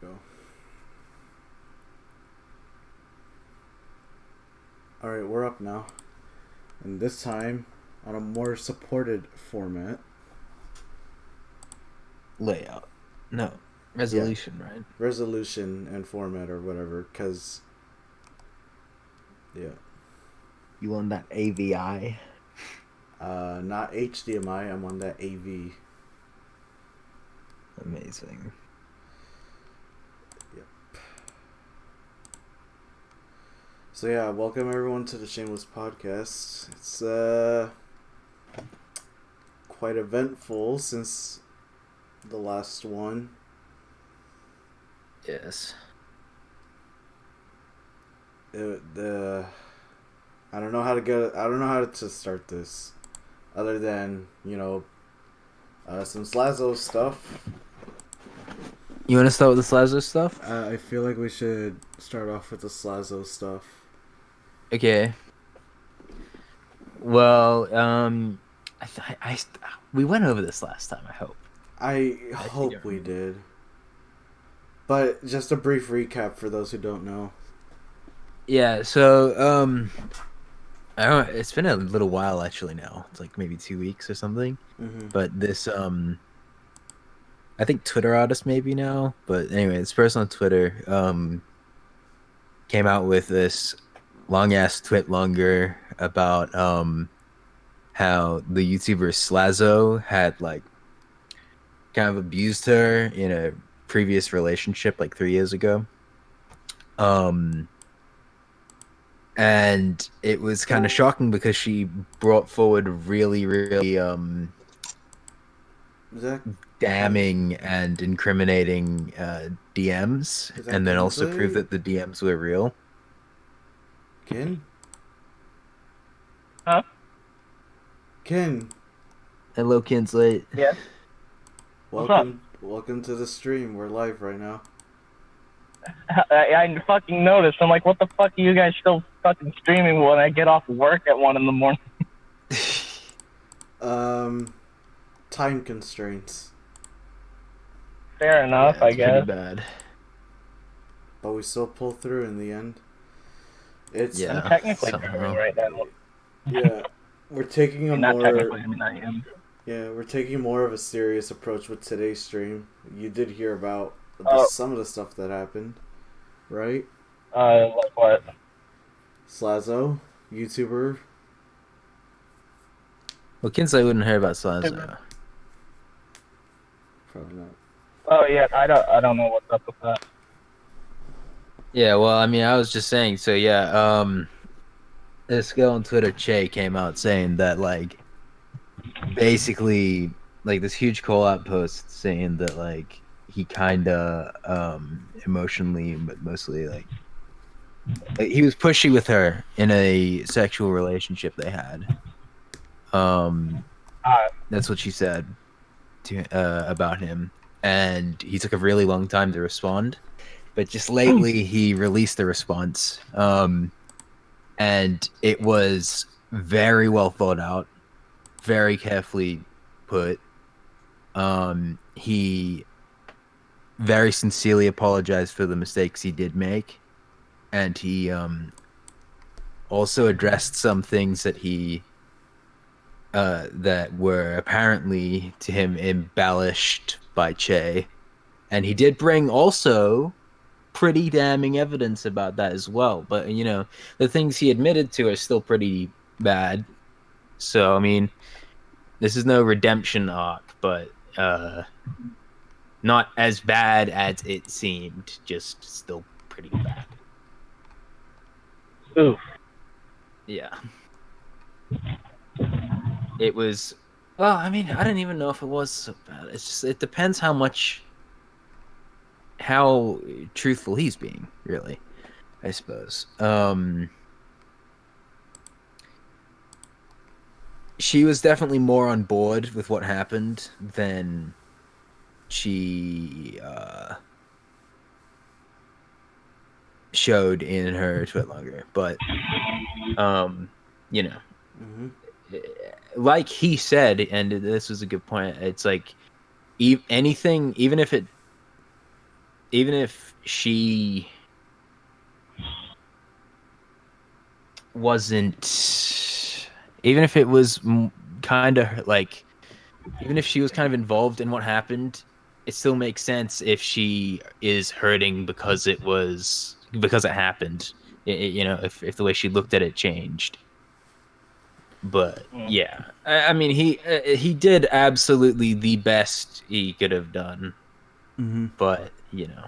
Go. Alright, we're up now. And this time on a more supported format. Layout. No. Yeah. Resolution, right? Resolution and format or whatever, because. Yeah. You on that AVI? Not HDMI, I'm on that AV. Amazing. Yep. So yeah, welcome everyone to the Shameless Podcast. It's quite eventful since the last one. Yes. I don't know how to get. I don't know how to start this, other than some Slazo stuff. You want to start with the Slazo stuff? I feel like we should start off with the Slazo stuff. Okay. Well, we went over this last time. I hope. I hope we did. But just a brief recap for those who don't know. Yeah. So, I don't. It's been a little while actually now. It's like maybe 2 weeks or something. Mm-hmm. But this, I think Twitter artist maybe now. But anyway, this person on Twitter, came out with this long ass twit longer about how the YouTuber Slazo had like kind of abused her in a previous relationship like 3 years ago. And it was kind of shocking because she brought forward really damning and incriminating DMs, and then also Kinsley? proved that the DMs were real. Ken? Huh? Ken. Hello, Kinsley. Yes. Welcome to the stream. We're live right now. I fucking noticed. I'm like, what the fuck are you guys still fucking streaming when I get off work at 1 a.m? Time constraints. Fair enough, Yeah, I it's pretty guess. bad. But we still pull through in the end. It's Yeah. I'm technically somehow. streaming right now. yeah. We're taking a Not more technically, I mean I am. we're taking more of a serious approach with today's stream. You did hear about some of the stuff that happened, right? Like what? Slazo, YouTuber. Well, Kinsley wouldn't hear about Slazo. Probably not. Oh yeah, I don't know what's up with that. Yeah, well, I mean, I was just saying. So yeah, this girl on Twitter, Che, came out saying that like, basically, like this huge call-out post saying that like he kind of emotionally, but mostly like he was pushy with her in a sexual relationship they had. That's what she said to about him, and he took a really long time to respond. But just lately, he released the response, and it was very well thought out, very carefully put. He very sincerely apologized for the mistakes he did make, and he also addressed some things that he that were apparently to him embellished by Che, and he did bring also pretty damning evidence about that as well. But the things he admitted to are still pretty bad. So I mean, this is no redemption arc, but not as bad as it seemed. Just still pretty bad. Oof. Yeah. It was. Well, I mean, I didn't even know if it was so bad. It's just it depends how truthful he's being, really, I suppose. She was definitely more on board with what happened than she showed in her twitlonger. But, Mm-hmm. like he said, and this was a good point, it's like anything, even if it even if she wasn't, even if it was kind of like, even if she was kind of involved in what happened, it still makes sense if she is hurting because it happened. You know, if the way she looked at it changed. But yeah, I mean, he did absolutely the best he could have done. Mm-hmm. But you know,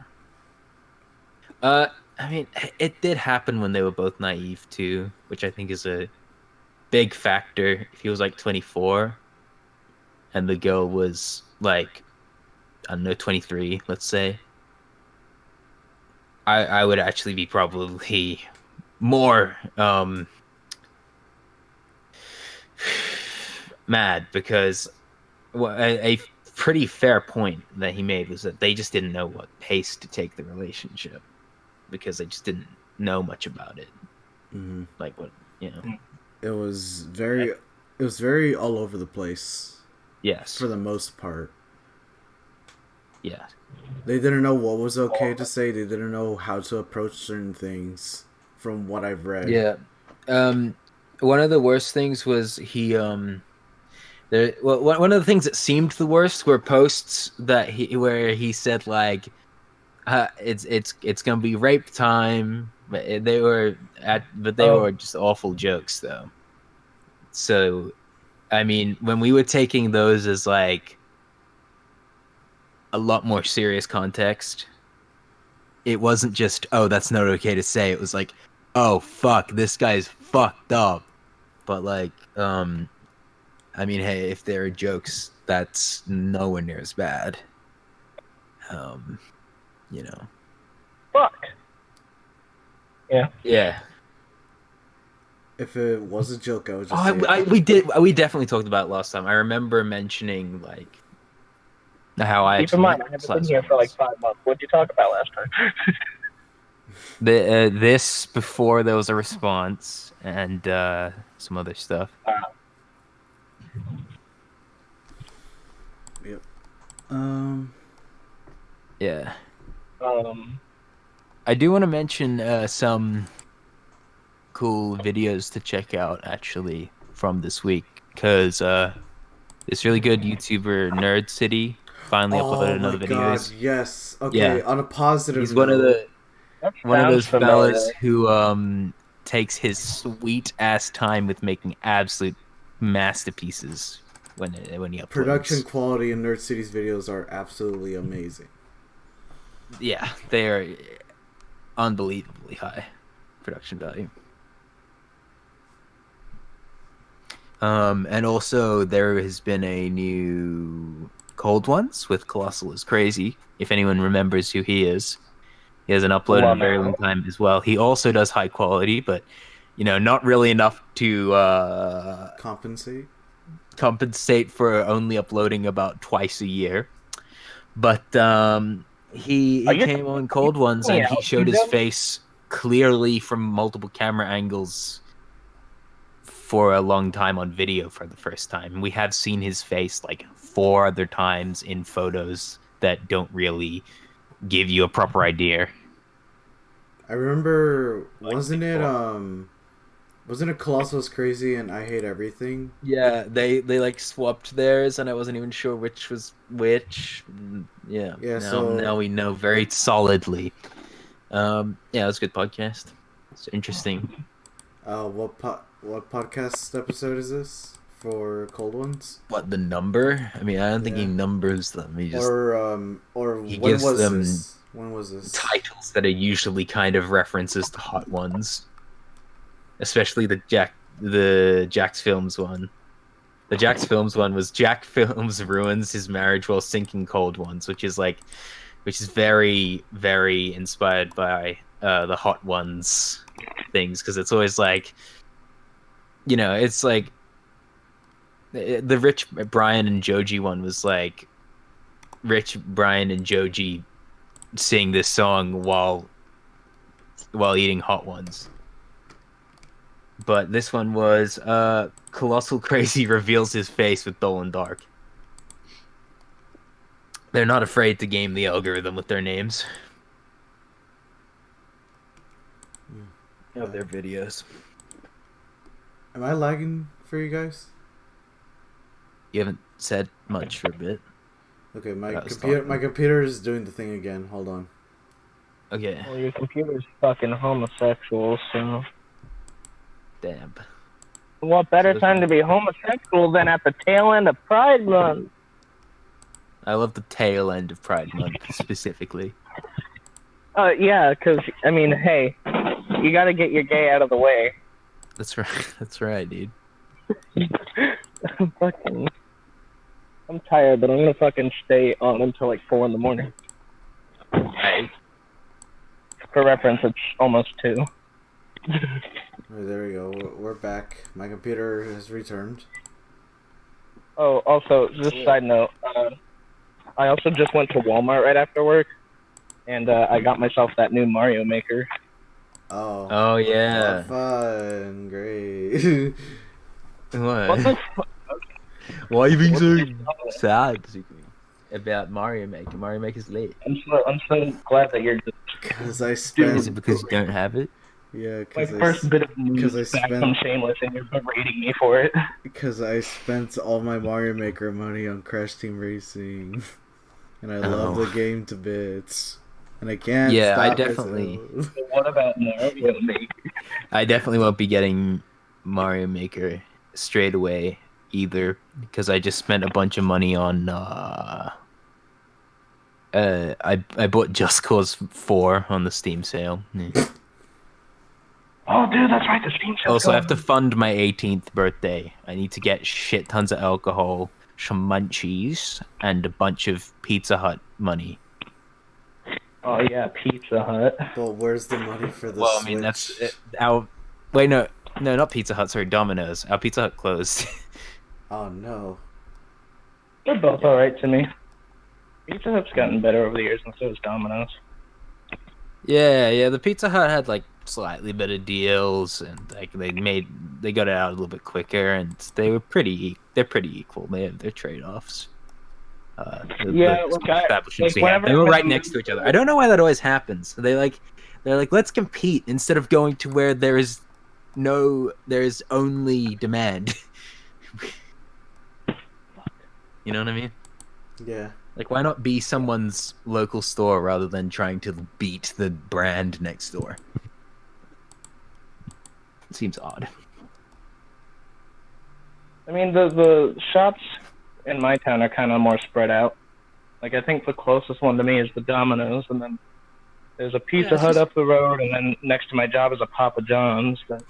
I mean, it did happen when they were both naive too, which I think is a big factor. If he was like 24 and the girl was like, I don't know, 23, let's say, I would actually be probably more mad, because a pretty fair point that he made was that they just didn't know what pace to take the relationship, because they just didn't know much about it. Mm-hmm. Like what, you know. It was very all over the place. Yes. For the most part. Yeah. They didn't know what was okay to say. They didn't know how to approach certain things, from what I've read. Yeah. One of the worst things was one of the things that seemed the worst were posts where he said like, it's gonna be rape time, but they were just awful jokes though. So, I mean, when we were taking those as like a lot more serious context, it wasn't just, oh, that's not okay to say. It was like, oh fuck, this guy's fucked up. But like, I mean, hey, if there are jokes, that's nowhere near as bad. You know. Fuck. Yeah. Yeah. If it was a joke, I would just we definitely talked about it last time. I remember mentioning like how I keep in mind I haven't been here for like 5 months. What did you talk about last time? This before there was a response, and some other stuff. Yep. Yeah. I do want to mention some cool videos to check out actually from this week, because this really good YouTuber Nerd City finally uploaded another video. Oh my god, yes. Okay, yeah. On a positive He's note, one of those fellas who takes his sweet ass time with making absolute masterpieces when he uploads. Production quality in Nerd City's videos are absolutely amazing. Yeah, they are unbelievably high production value. And also there has been a new Cold Ones with Colossal is Crazy, if anyone remembers who he is. He hasn't uploaded in a very long time as well. He also does high quality, but you know, not really enough to compensate for only uploading about twice a year. But he came on Cold Ones and he showed his face clearly from multiple camera angles for a long time on video for the first time. We have seen his face like 4 other times in photos that don't really give you a proper idea. I remember, wasn't it Colossal is Crazy and I Hate Everything? Yeah, they like swapped theirs, and I wasn't even sure which was which. Yeah. Now we know very solidly. Yeah, it was a good podcast. It's interesting. What podcast episode is this for Cold Ones? What, the number? I mean, I don't think he numbers them. He just he gives them this? When was this? Titles that are usually kind of references to hot ones, especially the Jack's Films one. The Jack's Films one was Jack Films ruins his marriage while sinking Cold Ones, which is very, very inspired by the Hot Ones things, because it's always like, you know, it's like the Rich Brian and Joji one was like Rich Brian and Joji sing this song while eating Hot Ones. But this one was Colossal Crazy reveals his face with Dolan Dark. They're not afraid to game the algorithm with their names. of their videos. Am I lagging for you guys? You haven't said much for a bit. Okay, my That was computer is doing the thing again. Hold on. Okay. Well, your computer's fucking homosexual, so. Damn. What better So time to be homosexual than at the tail end of Pride Month? I love the tail end of Pride Month specifically. Yeah, because, I mean, hey, you gotta get your gay out of the way. That's right. That's right, dude. I'm tired, but I'm gonna fucking stay on until like 4 in the morning. Right. For reference, it's almost 2. Oh, there we go. We're back. My computer has returned. Oh, also, just a side note, I also just went to Walmart right after work, and I got myself that new Mario Maker. Oh. Oh yeah. Fun. Great. What the Why are you being so fuck? sad about Mario Maker? Mario Maker's late. I'm so glad that you're just Because I Is spent. it because you don't have it? Yeah, my because first bit of news I back spent- from Shameless, and you're berating me for it. Because I spent all my Mario Maker money on Crash Team Racing. And I love the game to bits. And I can't Yeah, stop I definitely- myself. What about Mario Maker? I definitely won't be getting Mario Maker straight away either because I just spent a bunch of money on I bought Just Cause 4 on the Steam sale. Yeah. Oh, dude, that's right. The Steam sale's Also, I have to going. fund my 18th birthday. I need to get shit tons of alcohol, some munchies, and a bunch of Pizza Hut money. Oh yeah, Pizza Hut. But where's the money for the Well, I Switch? mean, that's our. Wait, no, not Pizza Hut. Sorry, Domino's. Our Pizza Hut closed. Oh no. They're both alright to me. Pizza Hut's gotten better over the years, and so has Domino's. Yeah. The Pizza Hut had like slightly better deals, and like they got it out a little bit quicker, and they're pretty equal. They have their trade offs. Yeah, look, establishments like, they had. They were whenever- right next to each other. I don't know why that always happens. They're like, let's compete instead of going to where there is only demand. You know what I mean? Yeah. Like, why not be someone's local store rather than trying to beat the brand next door? It seems odd. I mean, the shops in my town are kind of more spread out. Like, I think the closest one to me is the Domino's, and then there's a Pizza Hut up the road, and then next to my job is a Papa John's. But...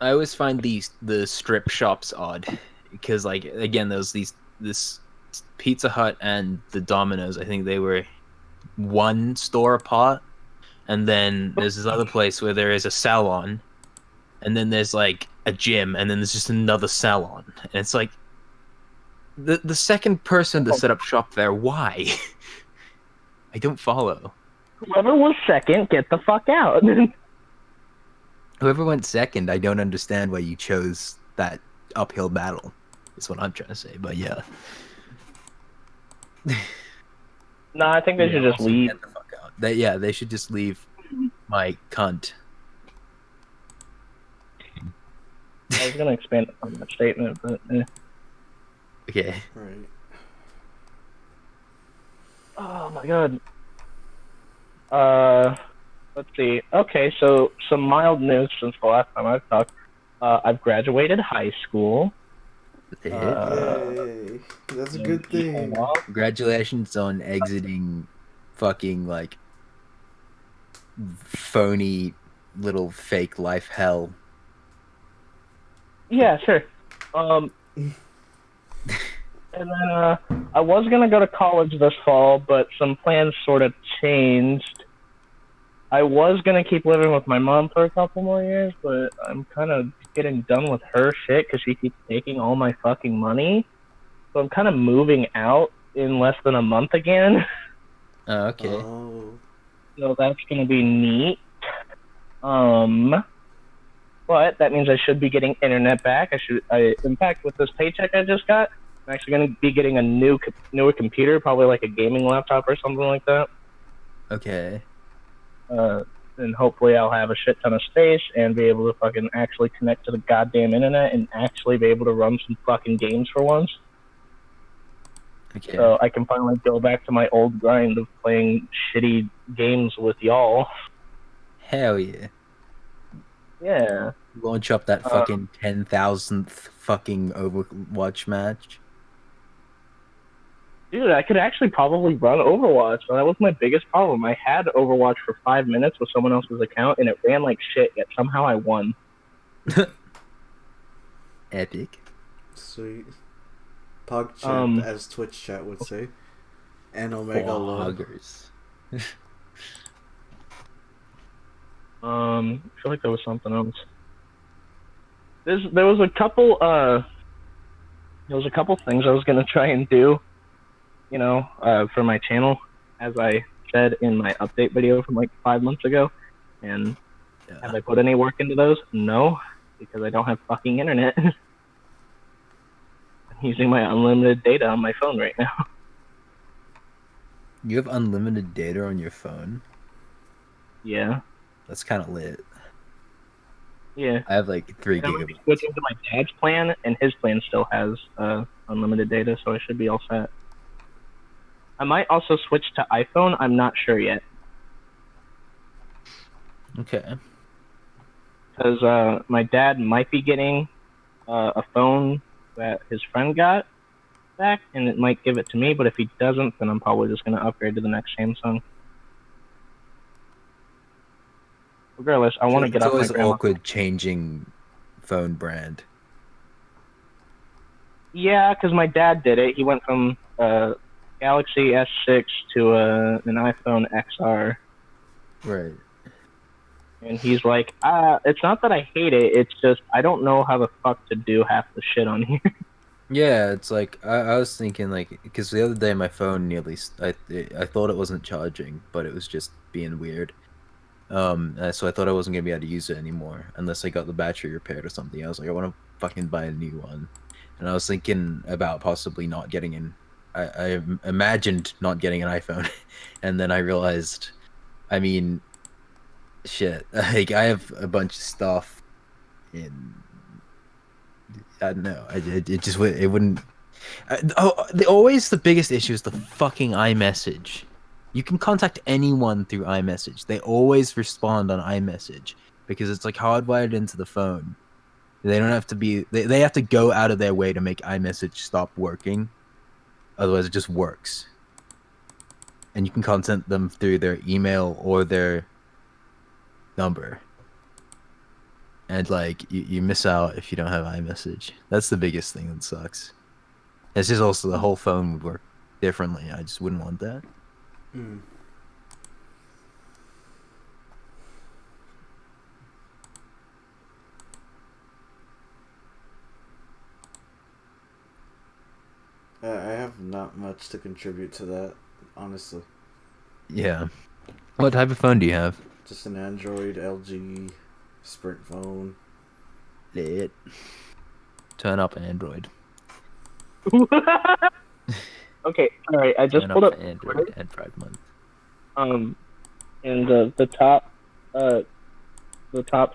I always find the strip shops odd because, like, again, this Pizza Hut and the Domino's, I think they were one store apart, and then there's this other place where there is a salon, and then there's like a gym, and then there's just another salon, and it's like the second person to set up shop there. Why? I don't follow. Whoever was second, get the fuck out. Whoever went second, I don't understand why you chose that uphill battle. Is what I'm trying to say, but yeah. No, I think they should just also leave. Get the fuck out. They should just leave my cunt. I was gonna expand on that statement, but Okay. Right. oh my god. Let's see. Okay, so some mild news since the last time I've talked. I've graduated high school. Yay. That's a good thing. Congratulations on exiting fucking like phony little fake life hell. Yeah, sure. And then I was gonna go to college this fall, but some plans sort of changed. I was gonna keep living with my mom for a couple more years, but I'm kind of getting done with her shit because she keeps taking all my fucking money. So I'm kind of moving out in less than a month again. Oh, okay. Oh. So that's gonna be neat. But that means I should be getting internet back. In fact, with this paycheck I just got, I'm actually gonna be getting a newer computer, probably like a gaming laptop or something like that. Okay. and hopefully I'll have a shit ton of space and be able to fucking actually connect to the goddamn internet and actually be able to run some fucking games for once. Okay. So I can finally go back to my old grind of playing shitty games with y'all. Hell yeah. Yeah. Launch up that fucking 10,000th fucking Overwatch match. Dude, I could actually probably run Overwatch. That was my biggest problem. I had Overwatch for 5 minutes with someone else's account, and it ran like shit, yet somehow I won. Epic. Sweet. PogChamp, as Twitch chat would say. And Omega Lord. I feel like there was something else. There was a couple things I was gonna try and do, for my channel, as I said in my update video from like 5 months ago. And have I put any work into those? No, because I don't have fucking internet. I'm using my unlimited data on my phone right now. You have unlimited data on your phone? Yeah. That's kind of lit. Yeah. I have like 3 gigabytes. I'm switching to my dad's plan, and his plan still has unlimited data, so I should be all set. I might also switch to iPhone. I'm not sure yet. Okay. Because my dad might be getting a phone that his friend got back, and it might give it to me, but if he doesn't, then I'm probably just going to upgrade to the next Samsung. Regardless, I want to get off my It's always grandma. awkward changing phone brand. Yeah, because my dad did it. He went from Galaxy S6 to an iPhone XR. Right. And he's like, it's not that I hate it, it's just I don't know how the fuck to do half the shit on here. Yeah, it's like I was thinking like because the other day my phone nearly I thought it wasn't charging, but it was just being weird. So I thought I wasn't gonna be able to use it anymore unless I got the battery repaired or something. I was like, I want to fucking buy a new one, and I was thinking about possibly not getting in. I imagined not getting an iPhone, and then I realized, I mean, shit, like I have a bunch of stuff in. I don't know. It wouldn't. Always the biggest issue is the fucking iMessage. You can contact anyone through iMessage. They always respond on iMessage because it's like hardwired into the phone. They don't have to be. They have to go out of their way to make iMessage stop working. Otherwise, it just works. And you can contact them through their email or their number. And like you miss out if you don't have iMessage. That's the biggest thing that sucks. It's just also the whole phone would work differently. I just wouldn't want that. Mm. I have not much to contribute to that, honestly. Yeah. What type of phone do you have? Just an Android LG Sprint phone. Lit. Turn up Android. Okay, alright, I just pulled up Android and Pride Month. And the top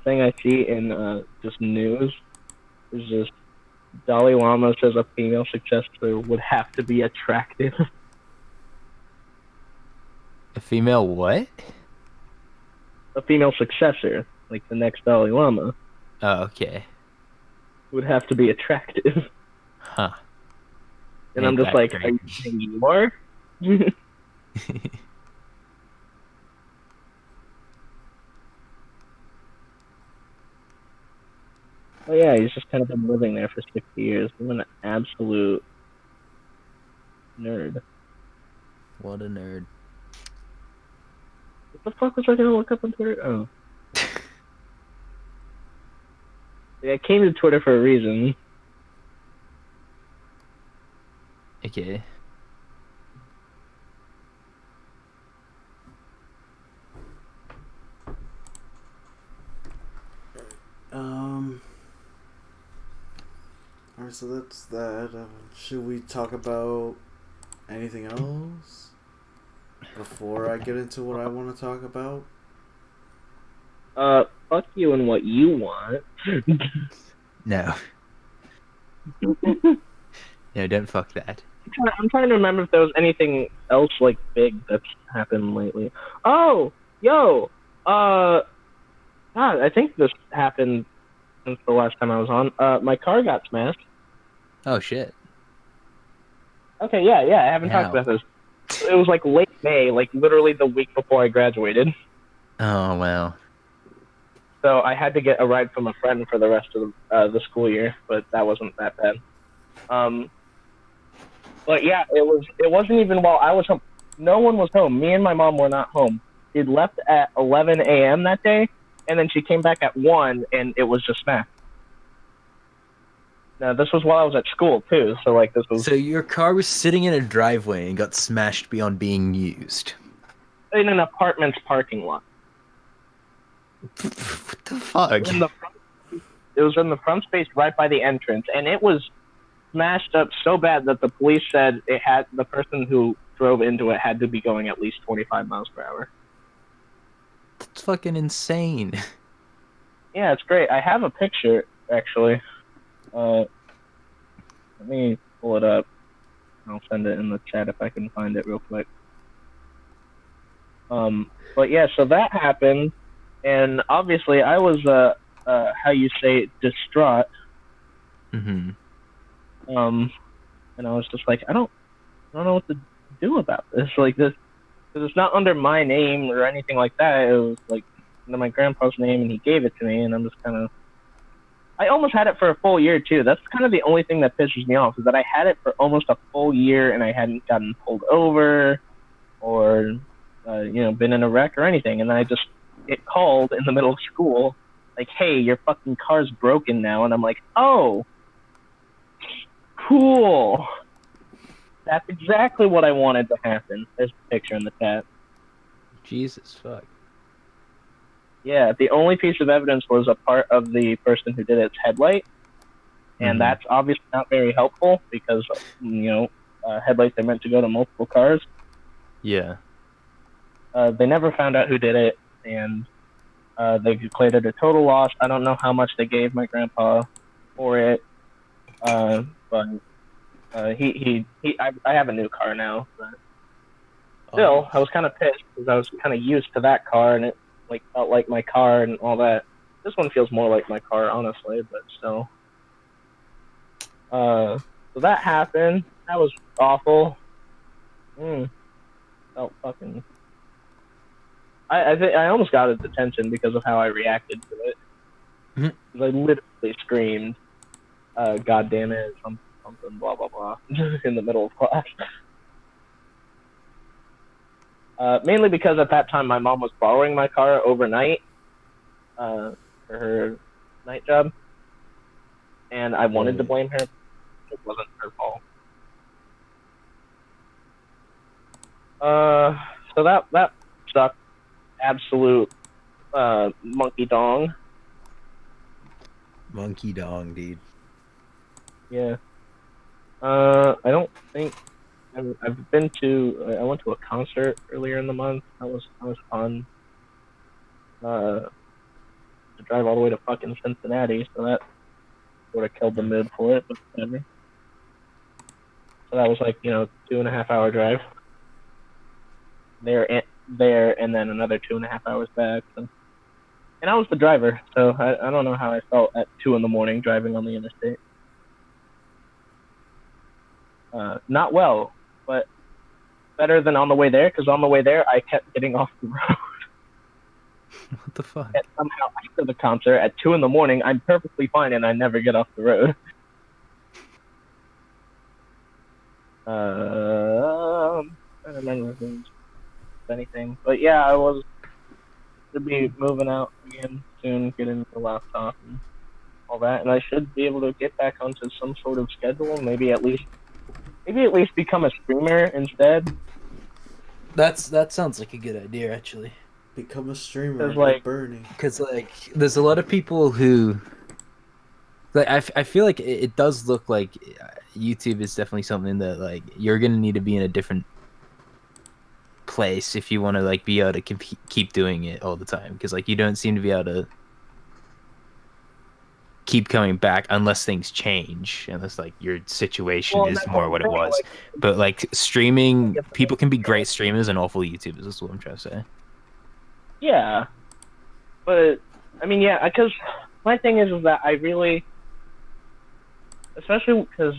thing I see in just news is just Dalai Lama says a female successor would have to be attractive. A female what? A female successor, like the next Dalai Lama, Oh, okay. would have to be attractive. Huh. And I'm just like, are you saying you are? Oh yeah, he's just kind of been living there for 60 years. I'm an absolute nerd. What a nerd. What the fuck was I gonna look up on Twitter? Oh. Yeah, I came to Twitter for a reason. Okay. Alright, so that's that. Should we talk about anything else before I get into what I want to talk about? Fuck you and what you want. No. No, don't fuck that. I'm trying to remember if there was anything else like big that's happened lately. Oh, yo, God, I think this happened since the last time I was on. My car got smashed. Oh shit. Okay, yeah, I haven't talked How? about this. It was like late May, like literally the week before I graduated. Oh wow. So I had to get a ride from a friend for the rest of the school year, but that wasn't that bad. But yeah, it wasn't even while I was home. No one was home. Me and my mom were not home. She'd left at 11 a.m. that day, and then she came back at 1, and it was just smashed. Now, this was while I was at school, too, so, like, this was... So your car was sitting in a driveway and got smashed beyond being used. in an apartment's parking lot. What the fuck? It was in the front space right by the entrance, and it was smashed up so bad that the police said the person who drove into it had to be going at least 25 miles per hour. That's fucking insane. Yeah, it's great. I have a picture, actually. Let me pull it up. I'll send it in the chat if I can find it real quick. But yeah, so that happened, and obviously I was, how you say, distraught. Mm-hmm. And I was just like, I don't know what to do about this. Like this, because it's not under my name or anything like that. It was like under my grandpa's name, and he gave it to me, and I'm just kind of. I almost had it for a full year too. That's kind of the only thing that pisses me off is that I had it for almost a full year, and I hadn't gotten pulled over, or been in a wreck or anything. And then I just get called in the middle of school, like, "Hey, your fucking car's broken now," and I'm like, "Oh. Cool. That's exactly what I wanted to happen." There's a picture in the chat. Jesus fuck. Yeah, the only piece of evidence was a part of the person who did its headlight, and that's obviously not very helpful because headlights are meant to go to multiple cars. Yeah. They never found out who did it, and they declared it a total loss. I don't know how much they gave my grandpa for it. But I have a new car now, but still, I was kind of pissed because I was kind of used to that car, and it like felt like my car and all that. This one feels more like my car, honestly, but still. So that happened. That was awful. Felt fucking. I almost got his attention because of how I reacted to it. I literally screamed. God damn it, something, blah, blah, blah, in the middle of class. Mainly because at that time my mom was borrowing my car overnight for her night job, and I wanted to blame her. It wasn't her fault. So that sucked. Absolute monkey dong. Monkey dong, dude. Yeah. I don't think I've been to. I went to a concert earlier in the month. That was fun. To drive all the way to fucking Cincinnati, so that sort of killed the mood for it, but whatever. So that was like 2.5 hour drive. There, and then another 2.5 hours back. So. And I was the driver, so I don't know how I felt at 2 a.m. driving on the interstate. Not well, but better than on the way there, because on the way there I kept getting off the road. What the fuck? And somehow after the concert at 2 a.m, I'm perfectly fine and I never get off the road. I don't remember anything, but yeah, I was to be moving out again soon, getting the laptop and all that, and I should be able to get back onto some sort of schedule, maybe at least become a streamer instead. That sounds like a good idea, actually. Become a streamer like Bernie. Because there's a lot of people who I feel like it does look like YouTube is definitely something that you're gonna need to be in a different place if you want to like be able to keep doing it all the time, because like you don't seem to be able to keep coming back unless things change, unless like your situation is more what it was. But like streaming, people can be great streamers and awful YouTubers. Is what I'm trying to say. Yeah, but I mean, yeah, because my thing is that I really, especially because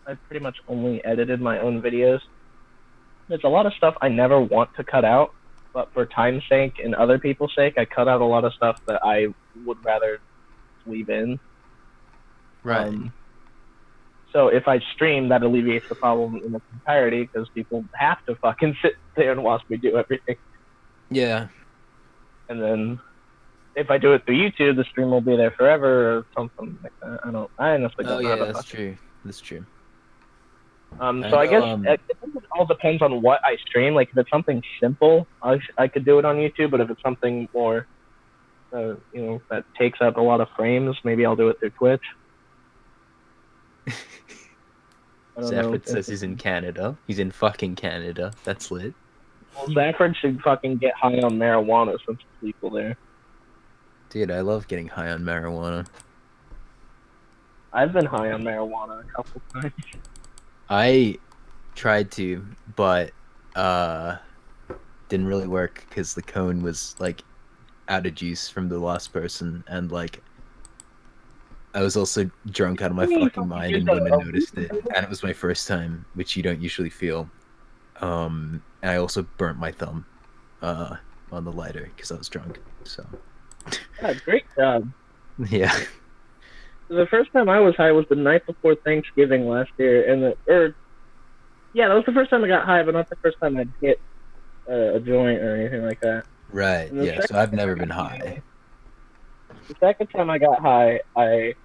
I pretty much only edited my own videos. There's a lot of stuff I never want to cut out, but for time's sake and other people's sake, I cut out a lot of stuff that I would rather leave in. Right. So if I stream, that alleviates the problem in its entirety, because people have to fucking sit there and watch me do everything. Yeah. And then if I do it through YouTube, the stream will be there forever or something like that. I honestly don't know. Oh yeah, that's true. That's true. So I guess it all depends on what I stream. Like if it's something simple, I could do it on YouTube. But if it's something more, that takes up a lot of frames, maybe I'll do it through Twitch. Zafford says he's in Canada. He's in fucking Canada. That's lit. Well, Zafford should fucking get high on marijuana since it's legal there. Dude, I love getting high on marijuana. I've been high on marijuana a couple times. I tried to, but didn't really work because the cone was like out of juice from the last person, and like I was also drunk out of my fucking mind and wouldn't have noticed it. And it was my first time, which you don't usually feel. And I also burnt my thumb on the lighter because I was drunk. So. Yeah, great job. Yeah. The first time I was high was the night before Thanksgiving last year, that was the first time I got high, but not the first time I'd hit a joint or anything like that. Right. Yeah. So I've never been high. The second time I got high, I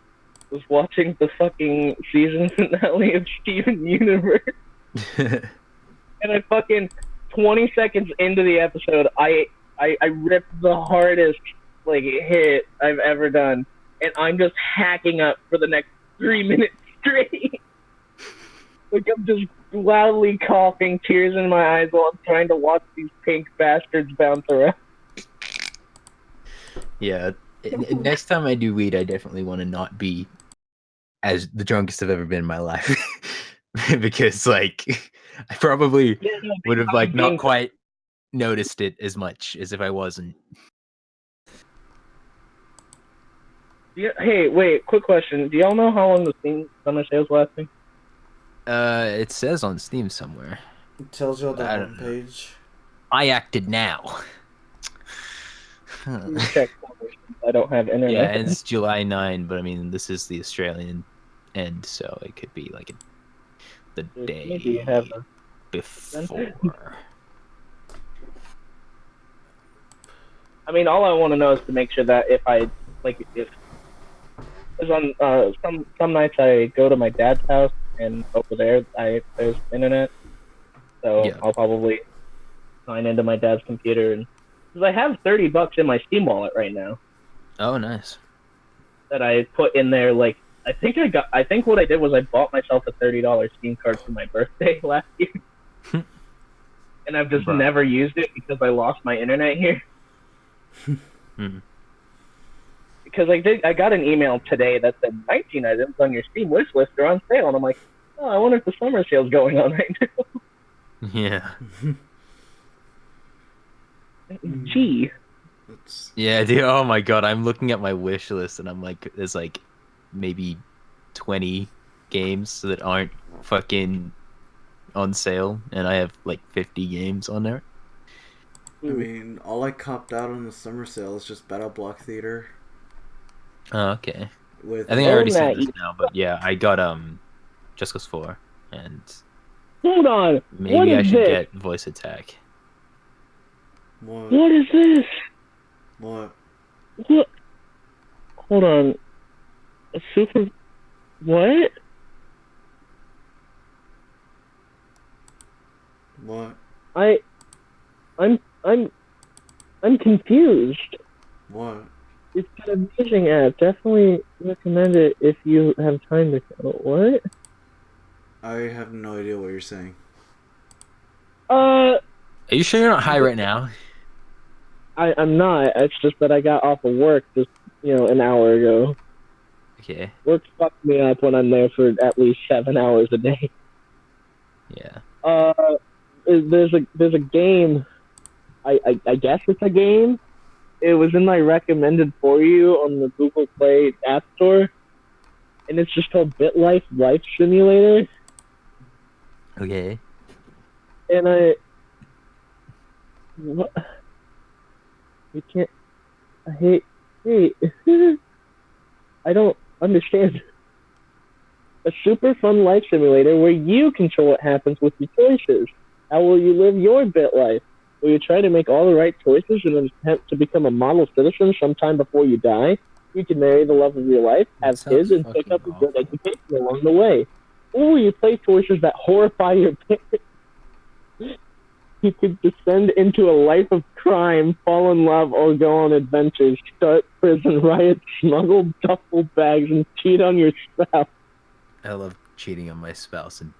was watching the fucking season finale of Steven Universe. And I fucking 20 seconds into the episode, I ripped the hardest hit I've ever done, and I'm just hacking up for the next 3 minutes straight. I'm just loudly coughing, tears in my eyes while I'm trying to watch these pink bastards bounce around. Yeah. Next time I do weed, I definitely want to not be as the drunkest I've ever been in my life. Because I probably would have not quite noticed it as much as if I wasn't. Yeah, hey, wait, quick question. Do y'all know how long the Steam summer sale's lasting? It says on Steam somewhere. It tells you on the homepage. I acted now. Check. I don't have internet. Yeah, and it's July 9, but I mean, this is the Australian end, so it could be the day before. I mean, all I want to know is to make sure that if on some nights I go to my dad's house and over there there's internet, so yeah. I'll probably sign into my dad's computer, and because I have $30 in my Steam wallet right now. Oh, nice. That I put in there. I think what I did was I bought myself a $30 Steam card for my birthday last year, and I've just never used it because I lost my internet here. Because I got an email today that said 19 items on your Steam wish list are on sale, and I'm like, oh, I wonder if the summer sale's going on right now. Yeah. Gee. Yeah, dude. Oh my god, I'm looking at my wish list, and I'm like, there's maybe 20 games that aren't fucking on sale, and I have 50 games on there. I mean, all I copped out on the summer sale is just Battle Block Theater. Oh, okay. I think I already said this now, but yeah, I got Just Cause 4, and hold on, maybe I should get Voice Attack. What is this? What? Hold on. A super... What? What? I'm confused. What? It's an amazing app. Definitely recommend it if you have time to... What? I have no idea what you're saying. Are you sure you're not high right now? I'm not. It's just that I got off of work just, an hour ago. Okay. Work fucks me up when I'm there for at least 7 hours a day. Yeah. There's a game. I guess it's a game. It was in my recommended for you on the Google Play App Store, and it's just called BitLife Life Simulator. Okay. And what? You can't. I hate. I don't understand. A super fun life simulator where you control what happens with your choices. How will you live your bit life? Will you try to make all the right choices in an attempt to become a model citizen sometime before you die? You can marry the love of your life, have kids, and pick up a good education along the way. Or will you play choices that horrify your parents? You could descend into a life of crime, fall in love, or go on adventures, start prison riots, smuggle duffel bags, and cheat on your spouse. I love cheating on my spouse and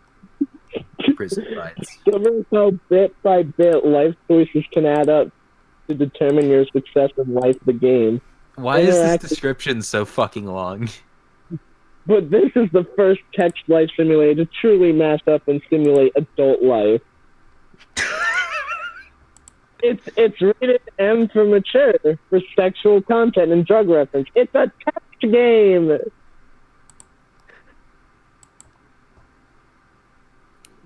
prison rights. Discover how bit by bit life choices can add up to determine your success in life, the game. Why is this description so fucking long? But this is the first text life simulator to truly mash up and simulate adult life. It's rated M for mature, for sexual content and drug reference. It's a text game.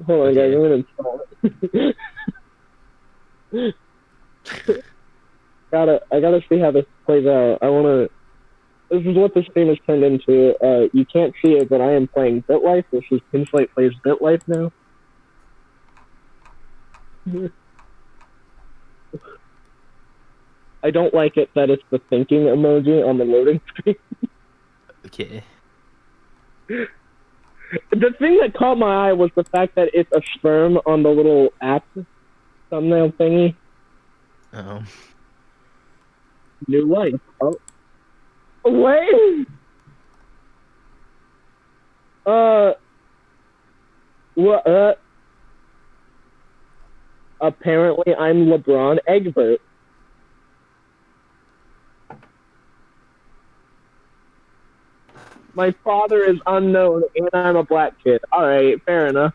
Hold on, guys. I'm gonna install it. I gotta see how this plays out. This is what this game has turned into. You can't see it, but I am playing BitLife. This is Pinslate plays BitLife now. I don't like it that it's the thinking emoji on the loading screen. Okay. The thing that caught my eye was the fact that it's a sperm on the little app thumbnail thingy. Oh. New life. Oh. Wait! What? Apparently I'm LeBron Egbert. My father is unknown, and I'm a black kid. All right, fair enough.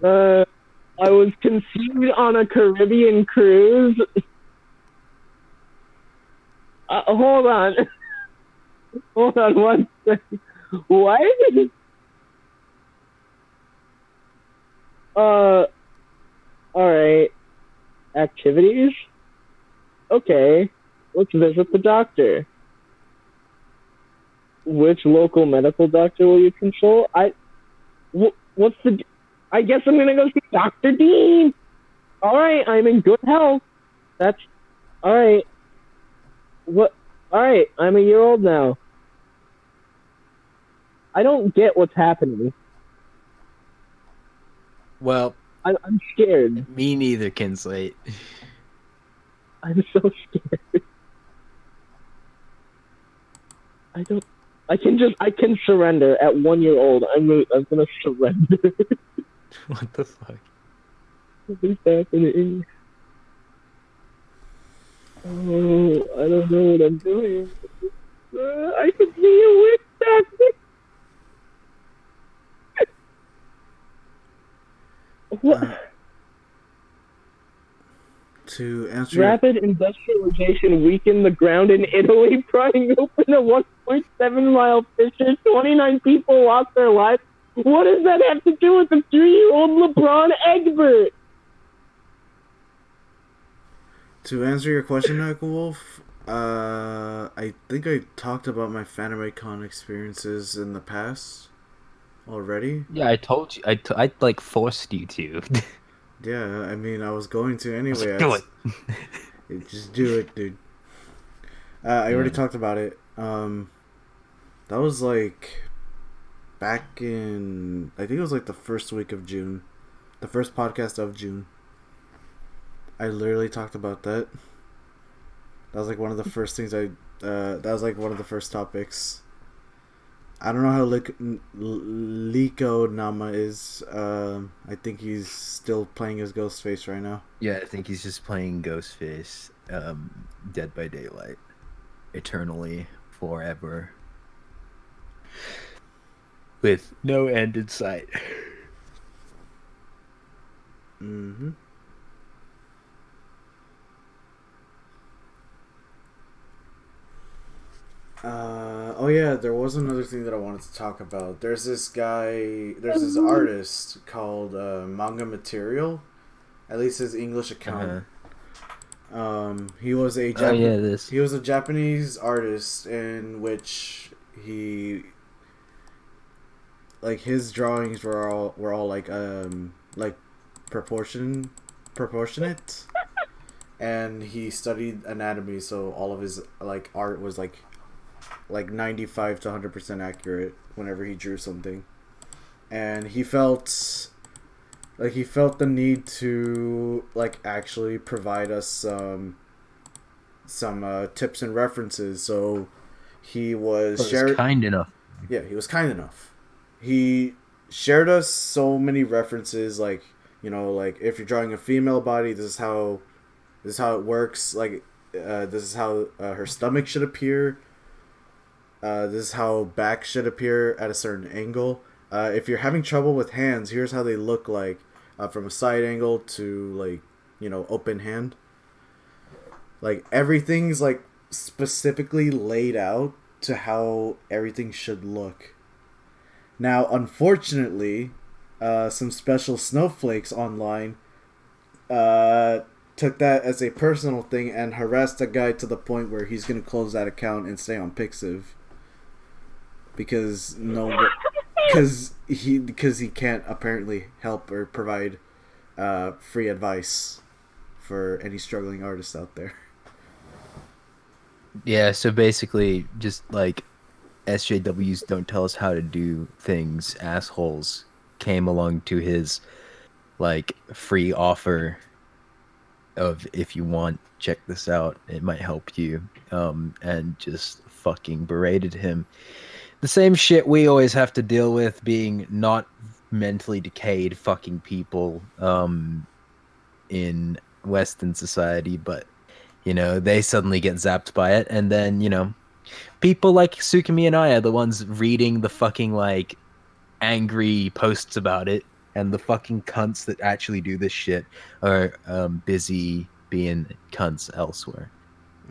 I was conceived on a Caribbean cruise. Hold on. Hold on one second. What? All right. Activities? Okay. Let's visit the doctor. Which local medical doctor will you consult? What's the... I guess I'm gonna go see Dr. Dean. All right, I'm in good health. That's... All right. What? All right, I'm a year old now. I don't get what's happening. Well... I'm scared. Me neither, Kinslate. I'm so scared. I can surrender at 1 year old. I'm gonna surrender. What the fuck? What is happening? Oh, I don't know what I'm doing. I could be a witch doctor. What? To answer Rapid industrialization weakened the ground in Italy, prying open a 1.7-mile fissure. 29 people lost their lives. What does that have to do with the 3-year-old LeBron Egbert? To answer your question, Wolf, I think I talked about my FanimeCon experiences in the past already. Yeah, I told you. I like forced you to. Yeah, I mean, I was going to anyway. Do it. Just do it, dude. I already talked about it. That was like back in, I think it was like the first week of June, the first podcast of June. I literally talked about that. That was like one of the first things that was like one of the first topics. I don't know how Liko Nama is. I think he's still playing as Ghostface right now. Yeah, I think he's just playing Ghostface, Dead by Daylight, eternally, forever, with no end in sight. Mm-hmm. Oh yeah, there was another thing that I wanted to talk about. There's this artist called Manga Material. At least his English account. He was a he was a Japanese artist in which he like his drawings were all like proportionate, and he studied anatomy, so all of his like art was like 95 to 100% accurate whenever he drew something. And he felt the need to like actually provide us some tips and references. So he was kind enough. Yeah, he was kind enough. He shared us so many references, like, you know, like if you're drawing a female body, this is how it works. Like, this is how her stomach should appear. This is how back should appear at a certain angle. If you're having trouble with hands, here's how they look like from a side angle to, like, you know, open hand. Like, everything's like specifically laid out to how everything should look. Now, unfortunately, some special snowflakes online took that as a personal thing and harassed a guy to the point where he's going to close that account and stay on Pixiv. Because he can't apparently help or provide free advice for any struggling artists out there. Yeah, so basically, just like SJWs don't tell us how to do things, assholes came along to his like free offer of, if you want, check this out, it might help you, and just fucking berated him. The same shit we always have to deal with, being not mentally decayed fucking people in Western society, but, you know, they suddenly get zapped by it, and then, you know, people like Sukimi and I are the ones reading the fucking, like, angry posts about it, and the fucking cunts that actually do this shit are busy being cunts elsewhere.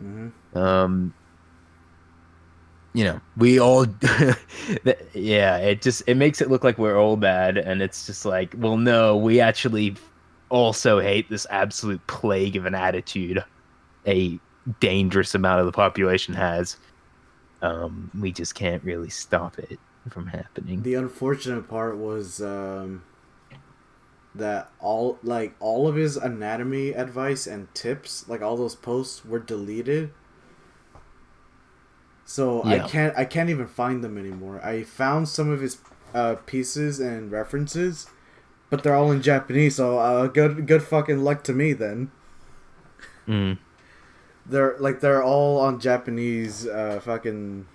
Mm-hmm. You know, we all, yeah, it makes it look like we're all bad, and it's just like, well, no, we actually also hate this absolute plague of an attitude a dangerous amount of the population has. We just can't really stop it from happening. The unfortunate part was that all of his anatomy advice and tips, like all those posts, were deleted. So yeah. I can't even find them anymore. I found some of his pieces and references, but they're all in Japanese. So good fucking luck to me then. They're all on Japanese fucking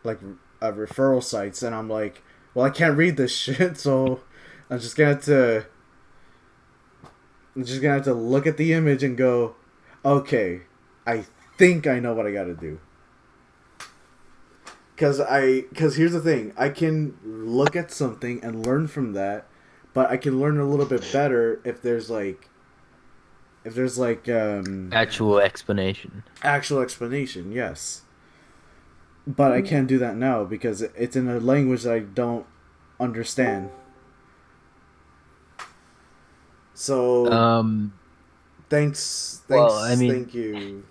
like referral sites, and I'm like, well, I can't read this shit, so I'm just gonna have to look at the image and go, okay, I think I know what I gotta do. Because here's the thing, I can look at something and learn from that, but I can learn a little bit better if there's actual explanation. Actual explanation, yes. But I can't do that now because it's in a language that I don't understand. So thanks. Well, I mean, thank you.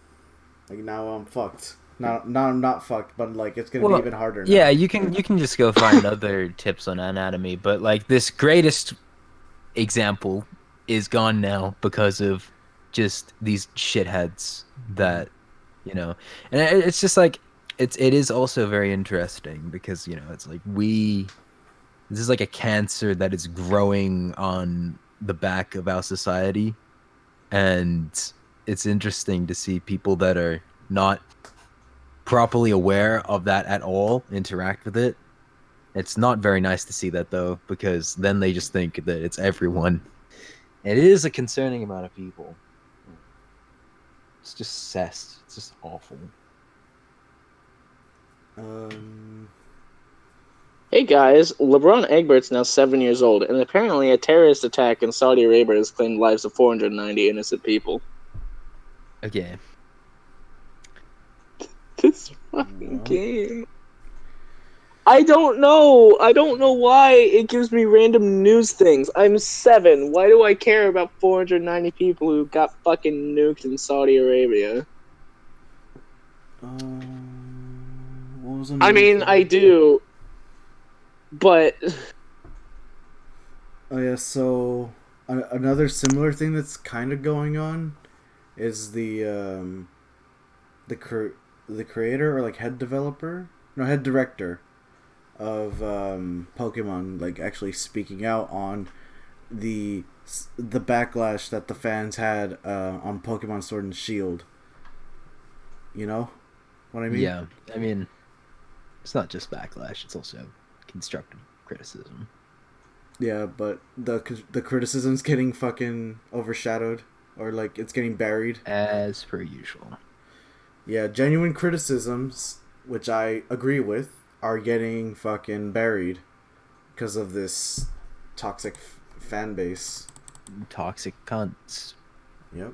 Like, now I'm fucked. Now I'm not fucked, but like it's gonna be even harder now. Yeah, you can just go find other tips on anatomy, but like this greatest example is gone now because of just these shitheads that, you know, and it's just like it is also very interesting because, you know, it's like this is like a cancer that is growing on the back of our society, and it's interesting to see people that are not properly aware of that at all interact with it, It's not very nice to see that though, because then they just think that it's everyone. And it is a concerning amount of people. It's just cessed. It's just awful. Hey guys, LeBron Egbert's now 7 years old, and apparently a terrorist attack in Saudi Arabia has claimed lives of 490 innocent people. Okay. This fucking game. I don't know. I don't know why it gives me random news things. I'm 7. Why do I care about 490 people who got fucking nuked in Saudi Arabia? What was I mean, I do, but... Oh yeah, so another similar thing that's kind of going on is the creator or like head director of Pokemon, like actually speaking out on the backlash that the fans had on Pokemon Sword and Shield. You know what I mean? Yeah, I mean, it's not just backlash; it's also constructive criticism. Yeah, but the criticism's getting fucking overshadowed, or like it's getting buried. As per usual. Yeah, genuine criticisms, which I agree with, are getting fucking buried because of this toxic fan base. Toxic cunts. Yep.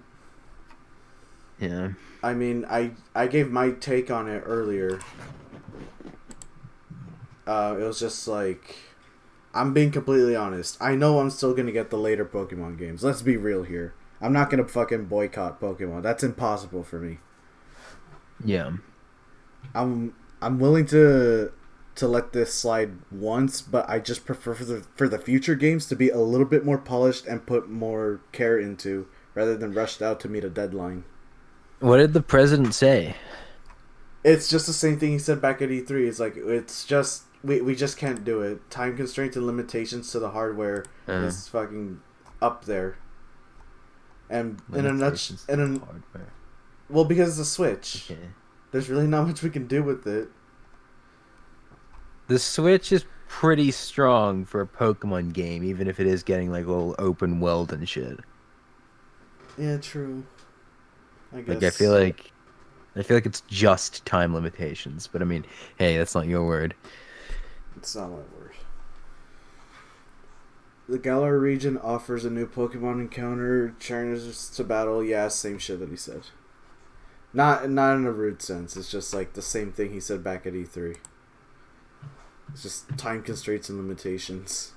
Yeah. I mean, I gave my take on it earlier. It was just like, I'm being completely honest. I know I'm still gonna get the later Pokemon games. Let's be real here. I'm not gonna fucking boycott Pokemon. That's impossible for me. Yeah. I'm willing to let this slide once, but I just prefer for the future games to be a little bit more polished and put more care into, rather than rushed out to meet a deadline. What did the president say? It's just the same thing he said back at E3. It's like, it's just we just can't do it. Time constraints and limitations to the hardware is fucking up there. And hardware. Well, because it's a Switch. Okay. There's really not much we can do with it. The Switch is pretty strong for a Pokemon game, even if it is getting like a little open world and shit. Yeah, true. I guess. Like I feel like it's just time limitations, but I mean, hey, that's not your word. It's not my word. The Galar region offers a new Pokemon encounter, trainers to battle. Yeah, same shit that he said. Not in a rude sense. It's just like the same thing he said back at E3. It's just time constraints and limitations.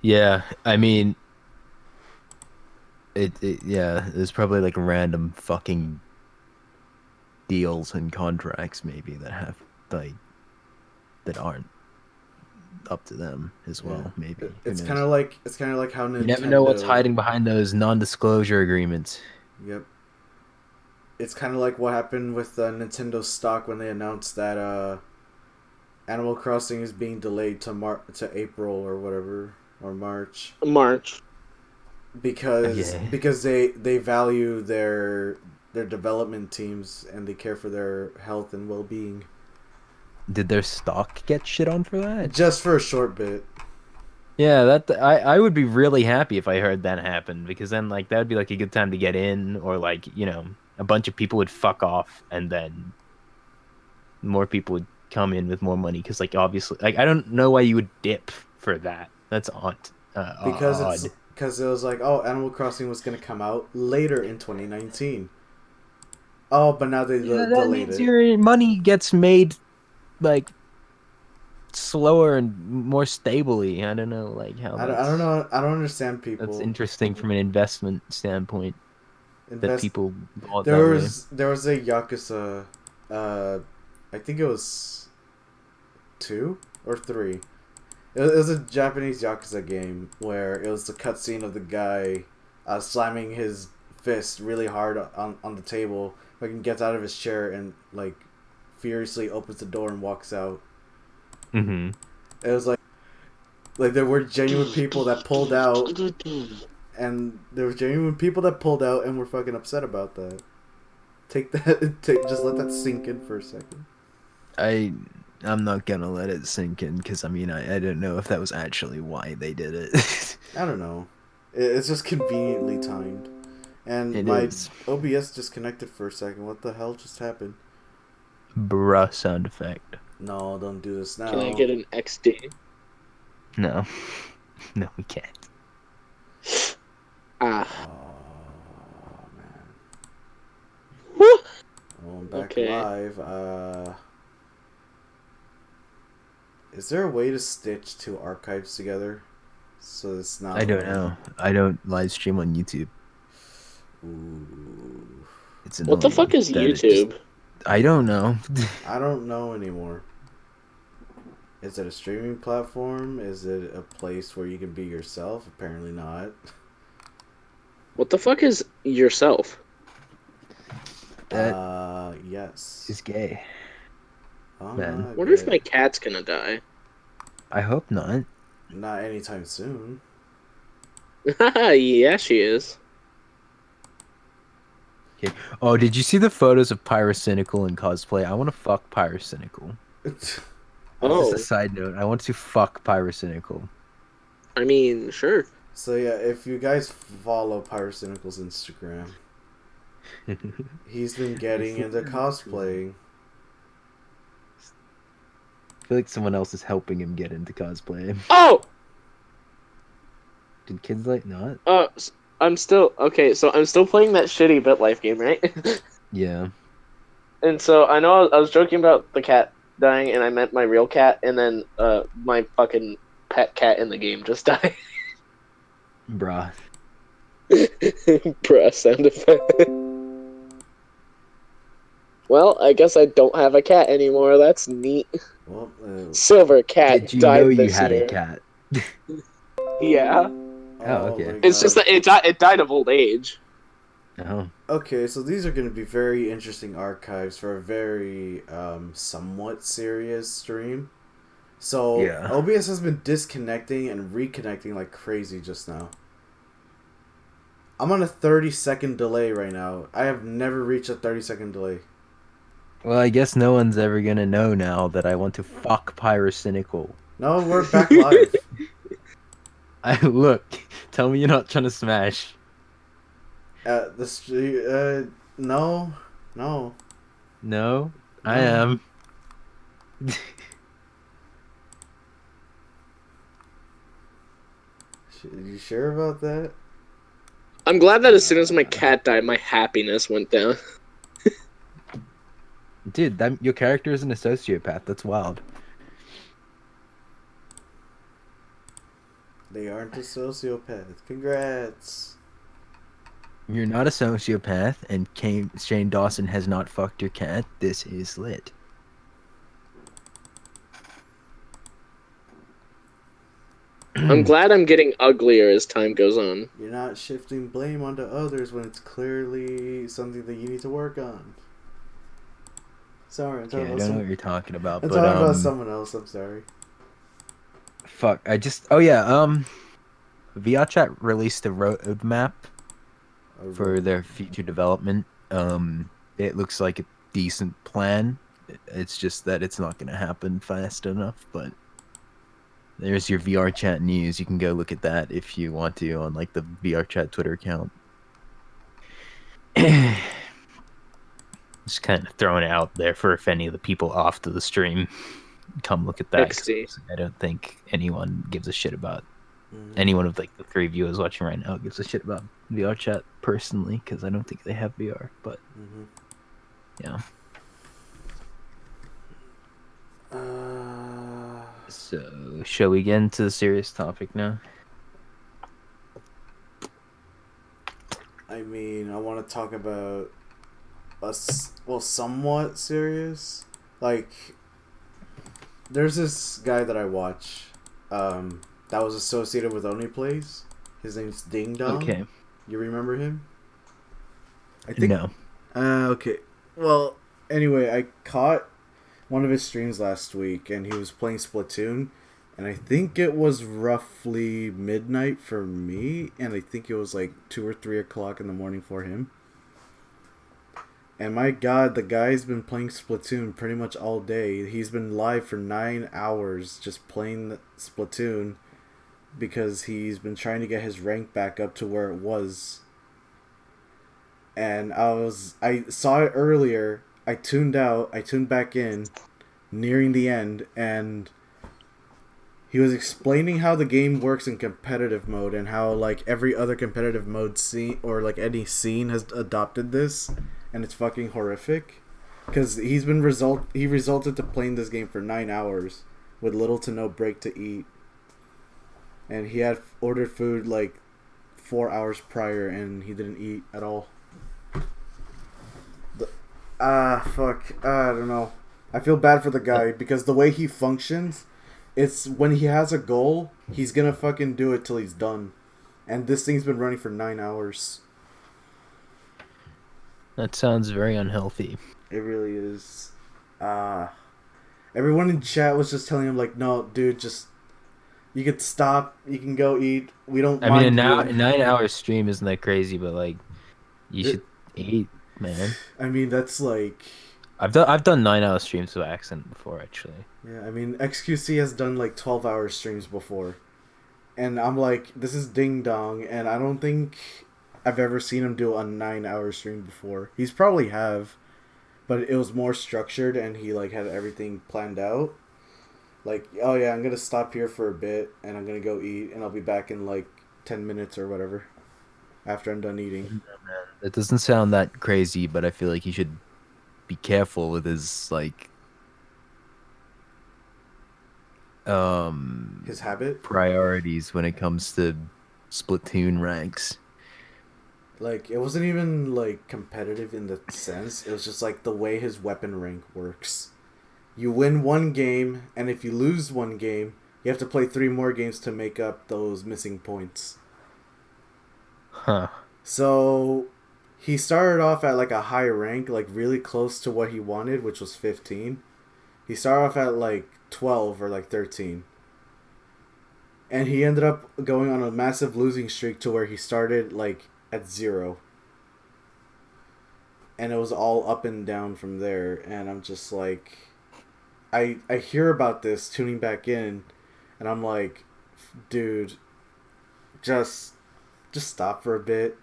Yeah, I mean, there's probably like random fucking deals and contracts maybe that have like that aren't up to them as well. Yeah. Maybe it's kind of like how Nintendo. You never know what's hiding behind those non-disclosure agreements. Yep. It's kind of like what happened with Nintendo stock when they announced that Animal Crossing is being delayed to April or whatever, or March. Because they value their development teams and they care for their health and well-being. Did their stock get shit on for that? Just for a short bit. Yeah, I would be really happy if I heard that happen, because then like that would be like a good time to get in, or like, you know, a bunch of people would fuck off and then more people would come in with more money, because like obviously like I don't know why you would dip for that. That's odd. Because it was like, oh, Animal Crossing was going to come out later in 2019. Oh, but now they delayed that means your money gets made like slower and more stably. I don't know, like how. I don't know. I don't understand people. That's interesting from an investment standpoint. That people bought there was a Yakuza. I think it was 2 or 3. It was a Japanese Yakuza game where it was the cutscene of the guy slamming his fist really hard on the table. Fucking gets out of his chair and like furiously opens the door and walks out. Mm-hmm. It was like there were genuine people that pulled out, and there were genuine people that pulled out and were fucking upset about that. Just let that sink in for a second. I'm not gonna let it sink in because I mean I don't know if that was actually why they did it. I don't know. It's just conveniently timed. And It my is. OBS disconnected for a second. What the hell just happened? Bruh sound effect. No, don't do this now. Can I get an XD? No. No, we can't. Ah. Oh man. Woo! Well, I'm back Okay. live. Is there a way to stitch two archives together so it's not? I don't know. I don't live stream on YouTube. Ooh. It's What the annoying fuck is that it just- YouTube? I don't know. I don't know anymore. Is it a streaming platform? Is it a place where you can be yourself? Apparently not. What the fuck is yourself? That Yes. is gay. Oh, man. no, I Wonder if bet. my cat's gonna die. I hope not. Not anytime soon. Yeah, she is. Okay. Oh, did you see the photos of Pyrocynical in cosplay? I want to fuck Pyrocynical. Oh. Just a side note. I want to fuck Pyrocynical. I mean, sure. So yeah, if you guys follow Pyrocynical's Instagram, he's been getting into cosplaying. I feel like someone else is helping him get into cosplay. Oh! Did kids like not? I'm still okay. So I'm still playing that shitty BitLife game, right? Yeah. And so I know I was joking about the cat dying, and I meant my real cat, and then my fucking pet cat in the game just died. Bruh. Bruh, sound effect. Well, I guess I don't have a cat anymore. That's neat. Well, Silver cat Did you died know you this had year. a cat? Yeah. okay. my It's just God. that it died of old age. Oh. Okay, so these are going to be very interesting archives for a very somewhat serious stream. So Yeah. OBS has been disconnecting and reconnecting like crazy just now. I'm on a 30-second delay right now. I have never reached a 30-second delay. Well, I guess no one's ever gonna know now that I want to fuck Pyrocynical. No, we're back live. Look, tell me you're not trying to smash. No. No, I am. You sure about that? I'm glad that as soon as my cat died, my happiness went down. Dude, your character isn't a sociopath. That's wild. They aren't a sociopath. Congrats. You're not a sociopath, and Shane Dawson has not fucked your cat. This is lit. I'm glad I'm getting uglier as time goes on. You're not shifting blame onto others when it's clearly something that you need to work on. Sorry, I'm talking Yeah, I about don't know what you're talking about, I'm but talking about someone else. I'm sorry. fuck. Oh yeah, VR Chat released a roadmap for their future development. It looks like a decent plan. It's just that it's not going to happen fast enough, but there's your VR Chat news. You can go look at that if you want to on like the VR Chat Twitter account. Just kind of throwing it out there for if any of the people off to the stream come look at that. 'Cause XD. I don't think anyone gives a shit about anyone of like the 3 viewers watching right now gives a shit about VR Chat personally, because I don't think they have VR. But yeah. So shall we get into the serious topic now? I mean, I want to talk about somewhat serious. Like, there's this guy that I watch, that was associated with Only Plays. His name's Ding Dong. Okay. You remember him? No. Okay. Well, anyway, I caught one of his streams last week, and he was playing Splatoon, and I think it was roughly midnight for me, and I think it was like 2 or 3 o'clock in the morning for him. And my god, the guy's been playing Splatoon pretty much all day. He's been live for 9 hours just playing Splatoon because he's been trying to get his rank back up to where it was. And I saw it earlier. I tuned out. I tuned back in, nearing the end, and he was explaining how the game works in competitive mode and how like every other competitive mode scene or like any scene has adopted this, and it's fucking horrific. Because he resulted to playing this game for 9 hours with little to no break to eat, and he had ordered food like 4 hours prior, and he didn't eat at all. Fuck. I don't know. I feel bad for the guy because the way he functions, it's when he has a goal, he's gonna fucking do it till he's done. And this thing's been running for 9 hours. That sounds very unhealthy. It really is. Everyone in chat was just telling him like, no, dude, just you could stop. You can go eat. We don't. I mean, mind a 9-hour stream isn't that crazy, but like, you should eat, man. I mean, that's like. I've done 9-hour streams by accident before, actually. Yeah, I mean, XQC has done like 12-hour streams before, and I'm like, this is ding dong, and I don't think I've ever seen him do a 9-hour stream before. He's probably have, but it was more structured, and he like had everything planned out. Like, oh yeah, I'm gonna stop here for a bit, and I'm gonna go eat, and I'll be back in like 10 minutes or whatever, after I'm done eating. It doesn't sound that crazy, but I feel like he should be careful with his like His habit? priorities when it comes to Splatoon ranks. Like, it wasn't even like competitive in the sense, it was just like the way his weapon rank works. You win one game, and if you lose one game, you have to play 3 more games to make up those missing points. Huh. So he started off at like a high rank, like really close to what he wanted, which was 15. He started off at like 12 or like 13. And he ended up going on a massive losing streak to where he started like at 0. And it was all up and down from there. And I'm just like, I hear about this tuning back in, and I'm like, dude, just stop for a bit.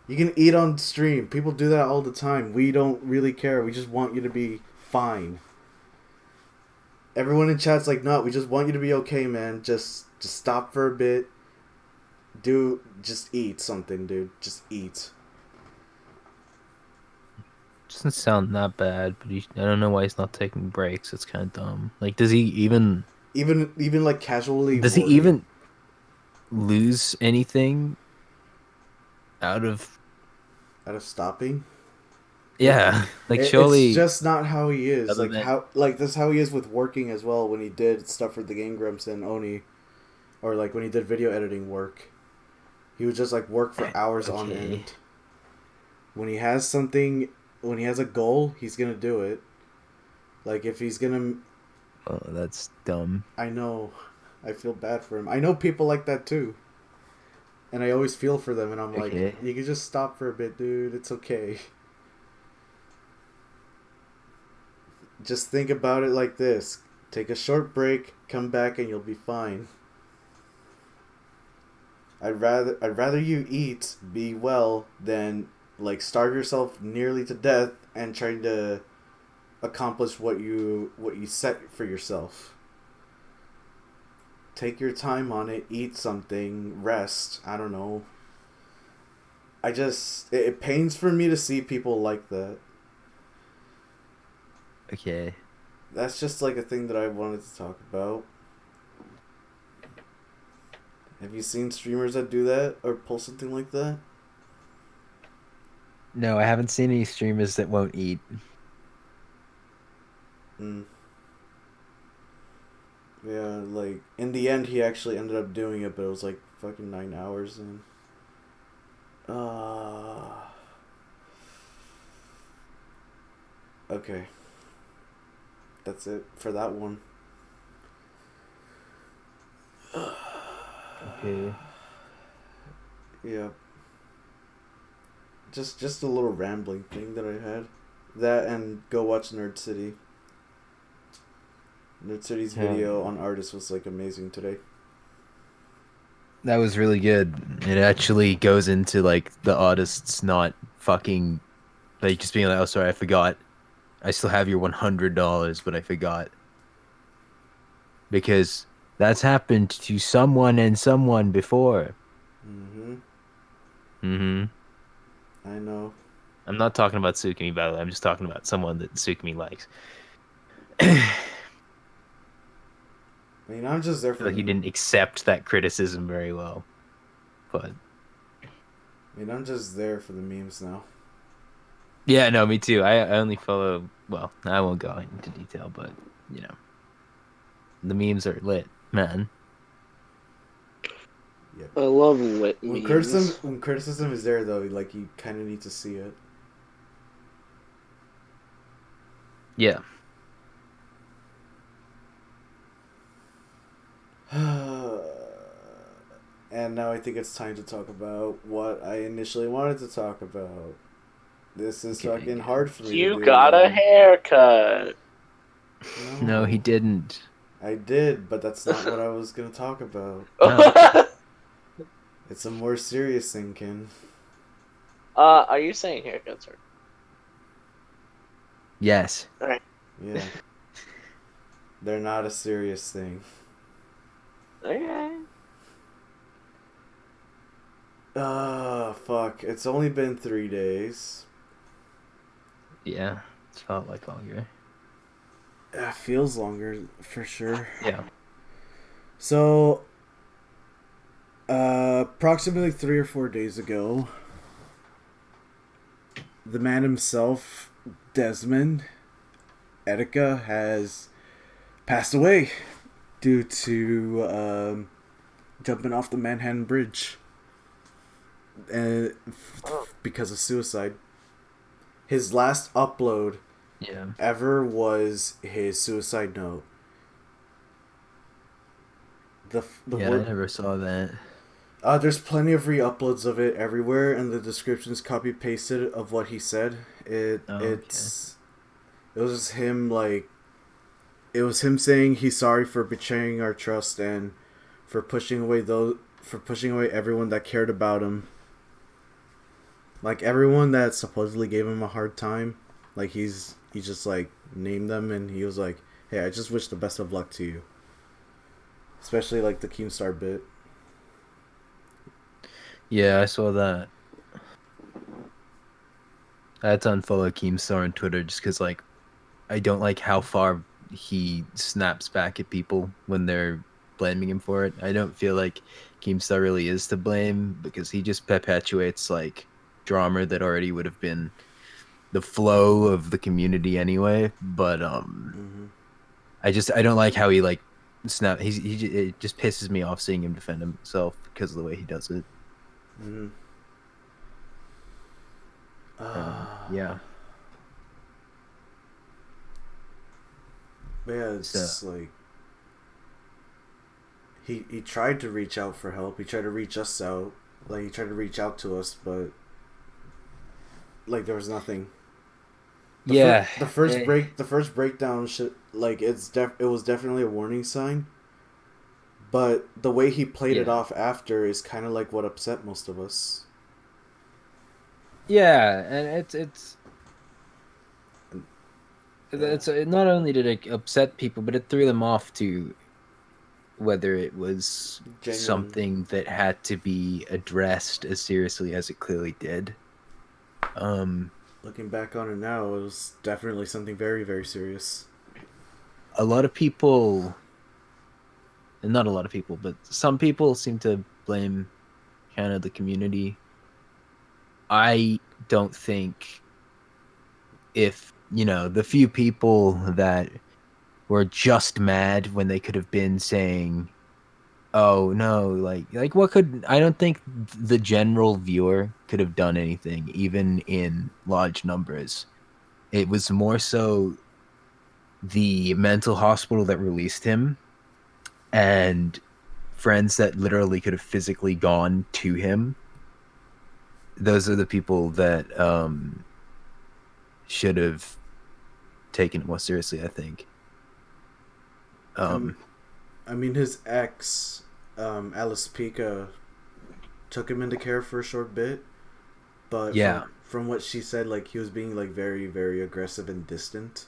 You can eat on stream. People do that all the time. We don't really care. We just want you to be fine. Everyone in chat's like, no, we just want you to be okay, man. Just stop for a bit. Just eat something, dude. Just eat. Doesn't sound that bad, but I don't know why he's not taking breaks. It's kind of dumb. Like, does he even like casually? Does he even lose anything out of stopping? Yeah, like surely it's just not how he is. Other Like than- how that's how he is with working as well. When he did stuff for the Game Grumps and Oni, or like when he did video editing work, he would just like work for hours on Okay. end. When he has something, when he has a goal, he's gonna do it. Like if he's gonna, Oh, that's dumb. I know, I feel bad for him. I know people like that too, and I always feel for them. And I'm like, Okay. you can just stop for a bit, dude. It's okay. Just think about it like this. Take a short break, come back, and you'll be fine. I'd rather you eat, be well, than like starve yourself nearly to death and trying to accomplish what you set for yourself. Take your time on it, eat something, rest, I don't know. It pains for me to see people like that. Okay. That's just like a thing that I wanted to talk about. Have you seen streamers that do that or pull something like that? No, I haven't seen any streamers that won't eat. Yeah, like in the end he actually ended up doing it, but it was like fucking 9 hours and okay. That's it for that one. Okay. Yeah. just a little rambling thing that I had. That and go watch Nerd City. Nerd City's video on artists was like amazing today. That was really good. It actually goes into like the artists not fucking like just being like, oh sorry, I forgot. I still have your $100, but I forgot. Because that's happened to someone and someone before. I know. I'm not talking about Tsukimi, by the way. I'm just talking about someone that Tsukimi likes. I mean, I'm just there for. Like he didn't accept that criticism very well, but. I mean, I'm just there for the memes now. Yeah, no, me too. I only follow. Well, I won't go into detail, but you know, the memes are lit, man. Yep. I love lit memes. When criticism is there, though, like you kind of need to see it. Yeah. And now I think it's time to talk about what I initially wanted to talk about. This is fucking hard for me. You got a haircut. No, he didn't. I did, but that's not what I was gonna talk about. No. It's a more serious thing, Ken. Are you saying haircuts are? Yes. Alright. Yeah. They're not a serious thing. Okay. Fuck. It's only been 3 days. Yeah, it's felt like longer. It feels longer, for sure. Yeah. So, approximately 3 or 4 days ago, the man himself, Desmond Etika, has passed away due to jumping off the Manhattan Bridge because of suicide. His last upload ever was his suicide note. The I never saw that. There's plenty of re-uploads of it everywhere, and the description's copy-pasted of what he said. It was just him, like, it was him saying he's sorry for betraying our trust and for pushing away everyone that cared about him. Like, everyone that supposedly gave him a hard time, like, he just, like, named them, and he was like, hey, I just wish the best of luck to you. Especially, like, the Keemstar bit. Yeah, I saw that. I had to unfollow Keemstar on Twitter just because, like, I don't like how far he snaps back at people when they're blaming him for it. I don't feel like Keemstar really is to blame because he just perpetuates, like, drama that already would have been the flow of the community anyway. But I don't like how he, like, it just pisses me off seeing him defend himself because of the way he does it. Yeah. Yeah, it's like he tried to reach out for help. He tried to reach us out. Like, he tried to reach out to us, but like there was nothing. The first breakdown shit, like it was definitely a warning sign. But the way he played it off after is kind of like what upset most of us. Yeah, and it's not only did it upset people, but it threw them off to whether it was something that had to be addressed as seriously as it clearly did. Looking back on it now, it was definitely something very, very serious. A lot of people, and not a lot of people, but some people seem to blame kind of the community. I don't think if, the few people that were just mad when they could have been saying, oh no, like what I don't think the general viewer could have done anything, even in large numbers. It was more so the mental hospital that released him and friends that literally could have physically gone to him those are the people that should have taken it more seriously, I think. I mean, his ex, Alice Pica, took him into care for a short bit, but Yeah. from what she said, like he was being like very, very aggressive and distant.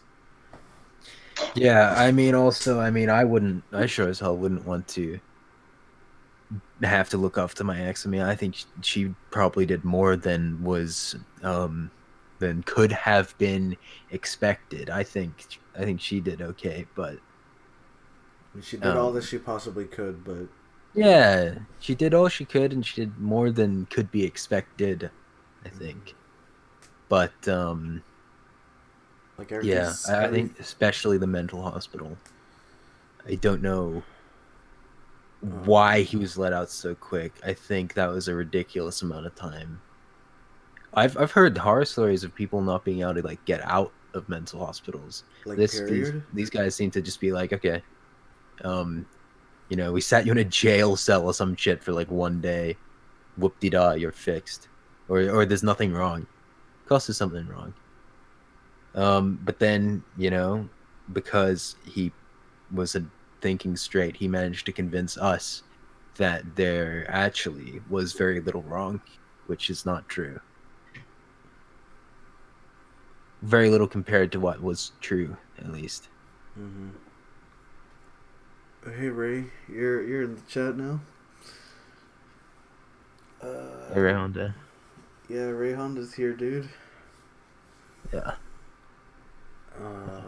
Yeah, I mean, also, I sure as hell wouldn't want to have to look after my ex. I mean, I think she probably did more than could have been expected. I think she did okay, but She did all that she possibly could, but yeah, she did all she could, and she did more than could be expected, I think. But like yeah, I think especially the mental hospital. I don't know why he was let out so quick. I think that was a ridiculous amount of time. I've heard horror stories of people not being able to like get out of mental hospitals. like This period. these guys seem to just be like, okay, we sat you in a jail cell or some shit for like one day. Whoop-de-da, you're fixed, or there's nothing wrong. Of course, there's something wrong. But then because he wasn't thinking straight, he managed to convince us that there actually was very little wrong, which is not true. Very little compared to what was true, at least. Mm-hmm. Hey Ray, you're in the chat now. Hey, Honda. Yeah, Ray Honda's here, dude. Yeah. Uh,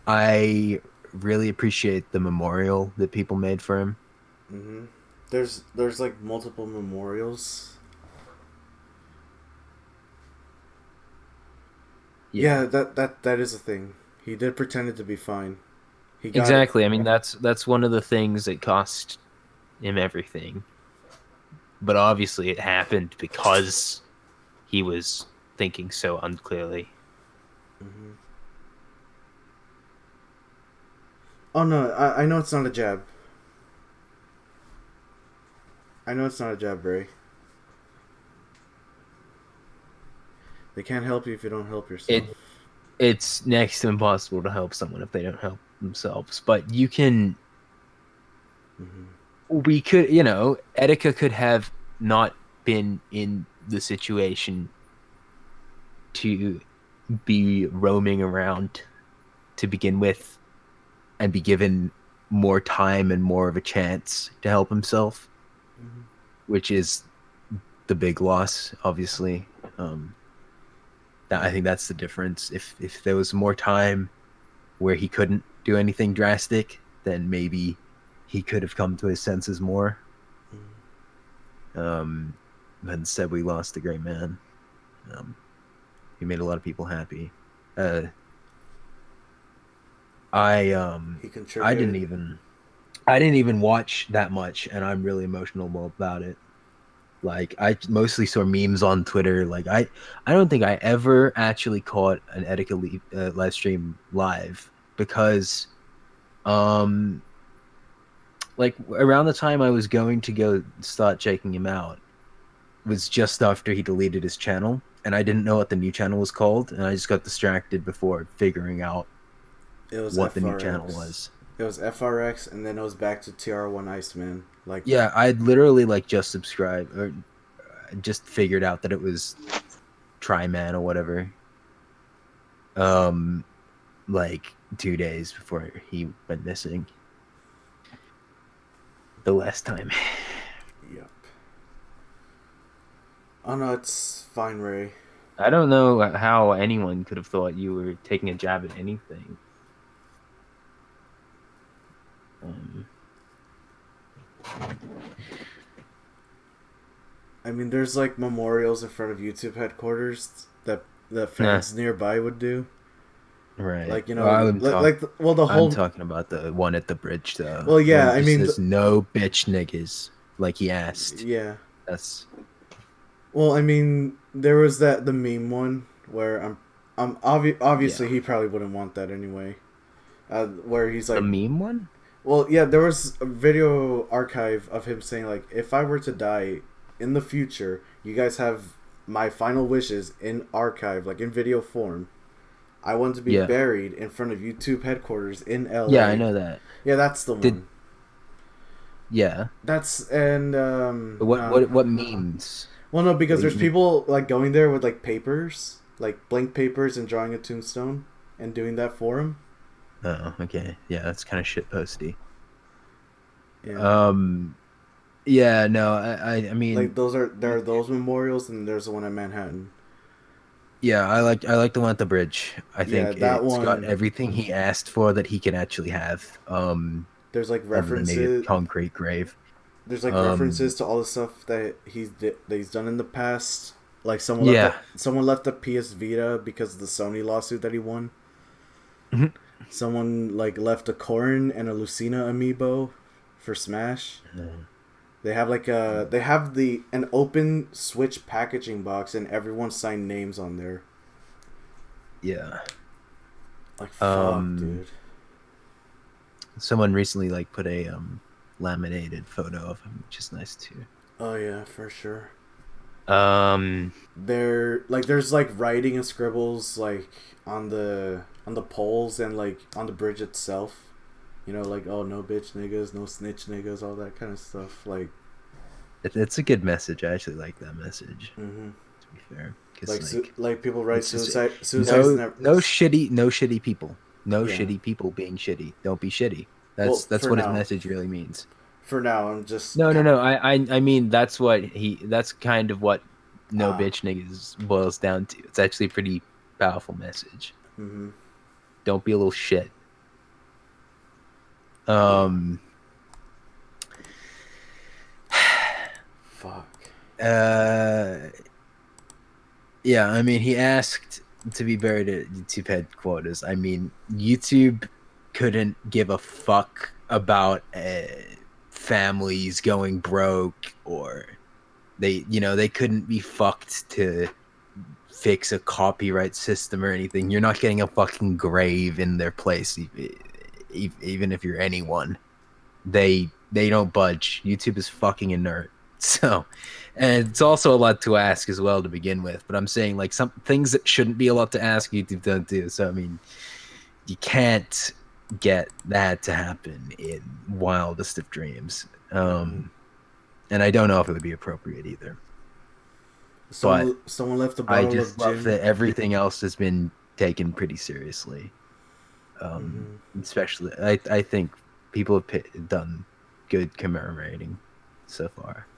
I really appreciate the memorial that people made for him. mm-hmm. There's like multiple memorials. Yeah, that is a thing. He did pretend it to be fine. He got Exactly. it. I mean, that's one of the things that cost him everything. But obviously, it happened because he was thinking so unclearly. Mm-hmm. Oh no, I know it's not a jab. I know it's not a jab, Ray. They can't help you if you don't help yourself. It's next to impossible to help someone if they don't help themselves. But you can. Mm-hmm. We could, Etika could have not been in the situation to be roaming around to begin with and be given more time and more of a chance to help himself, Mm-hmm. which is the big loss, obviously. I think that's the difference. If there was more time where he couldn't do anything drastic, then maybe he could have come to his senses more. But instead, we lost a great man. He made a lot of people happy. He contributed. I didn't even watch that much, and I'm really emotional about it. Like, I mostly saw memes on Twitter. Like, I don't think I ever actually caught an Etika live stream live because, like, around the time I was going to go start checking him out was just after he deleted his channel, and I didn't know what the new channel was called, and I just got distracted before figuring out what the new channel was. It was FRX, and then it was back to TR1 Iceman. Like, yeah, I'd literally like just subscribed or just figured out that it was Tryman or whatever. Like 2 days before he went missing. The last time. Yep. Oh no, it's fine, Ray. I don't know how anyone could have thought you were taking a jab at anything. I mean, there's like memorials in front of YouTube headquarters that the fans nearby would do. Right. Like, the whole. I'm talking about the one at the bridge, though. Well, yeah, I mean, there's no bitch niggas, like he asked. Yeah. That's. Well, I mean, there was the meme one where obviously he probably wouldn't want that anyway. Where he's like the meme one. Well, yeah, there was a video archive of him saying like, "If I were to die, in the future, you guys have my final wishes in archive, like in video form. I want to be buried in front of YouTube headquarters in LA. Yeah, I know that. Yeah, that's the one. Yeah. That's and what memes? Well, no, because there's people like going there with like papers, like blank papers, and drawing a tombstone and doing that for him. Oh, okay. Yeah, that's kind of shitposty. Yeah. Yeah, no, I mean, like there are those memorials, and there's the one at Manhattan. Yeah, I like the one at the bridge. I think that it's one got everything he asked for that he can actually have. There's like other than maybe a references. concrete grave. There's like references to all the stuff that he's done in the past. Like someone left a PS Vita because of the Sony lawsuit that he won. Mm-hmm. Someone like left a Corrin and a Lucina amiibo for Smash. They have an open Switch packaging box, and everyone signed names on there. Yeah. Like fuck, dude. Someone recently like put a laminated photo of him, which is nice too. Oh yeah, for sure. There's like writing and scribbles like on the poles and like on the bridge itself. You know, like, oh, no bitch niggas, no snitch niggas, all that kind of stuff. Like, it's a good message. I actually like that message. Mm-hmm. To be fair, like people write suicide. No shitty people. No shitty people being shitty. Don't be shitty. That's what his message really means. For now, I'm just no. I mean that's kind of what no bitch niggas boils down to. It's actually a pretty powerful message. Mm-hmm. Don't be a little shit. Fuck. Yeah, I mean, he asked to be buried at YouTube headquarters. I mean, YouTube couldn't give a fuck about families going broke, or they couldn't be fucked to fix a copyright system or anything. You're not getting a fucking grave in their place, even if you're anyone. They don't budge. YouTube is fucking inert. So, and it's also a lot to ask as well to begin with. But I'm saying like some things that shouldn't be a lot to ask, YouTube don't do. So I mean, you can't get that to happen in wildest of dreams. And I don't know if it would be appropriate either. Someone left a bottle I just of love gin. that everything else has been taken pretty seriously. Especially, I think people have done good commemorating so far.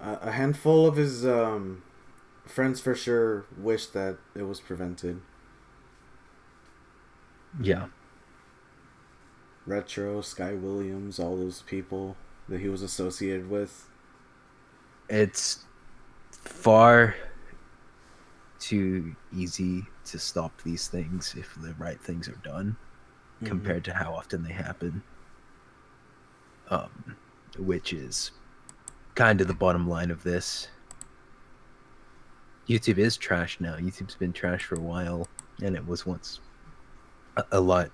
A handful of his friends for sure wish that it was prevented. Yeah. Retro, Sky Williams, all those people that he was associated with. It's far too easy to stop these things if the right things are done, compared to how often they happen. Which is kind of the bottom line of this. YouTube is trash now. YouTube's been trash for a while, and it was once a lot,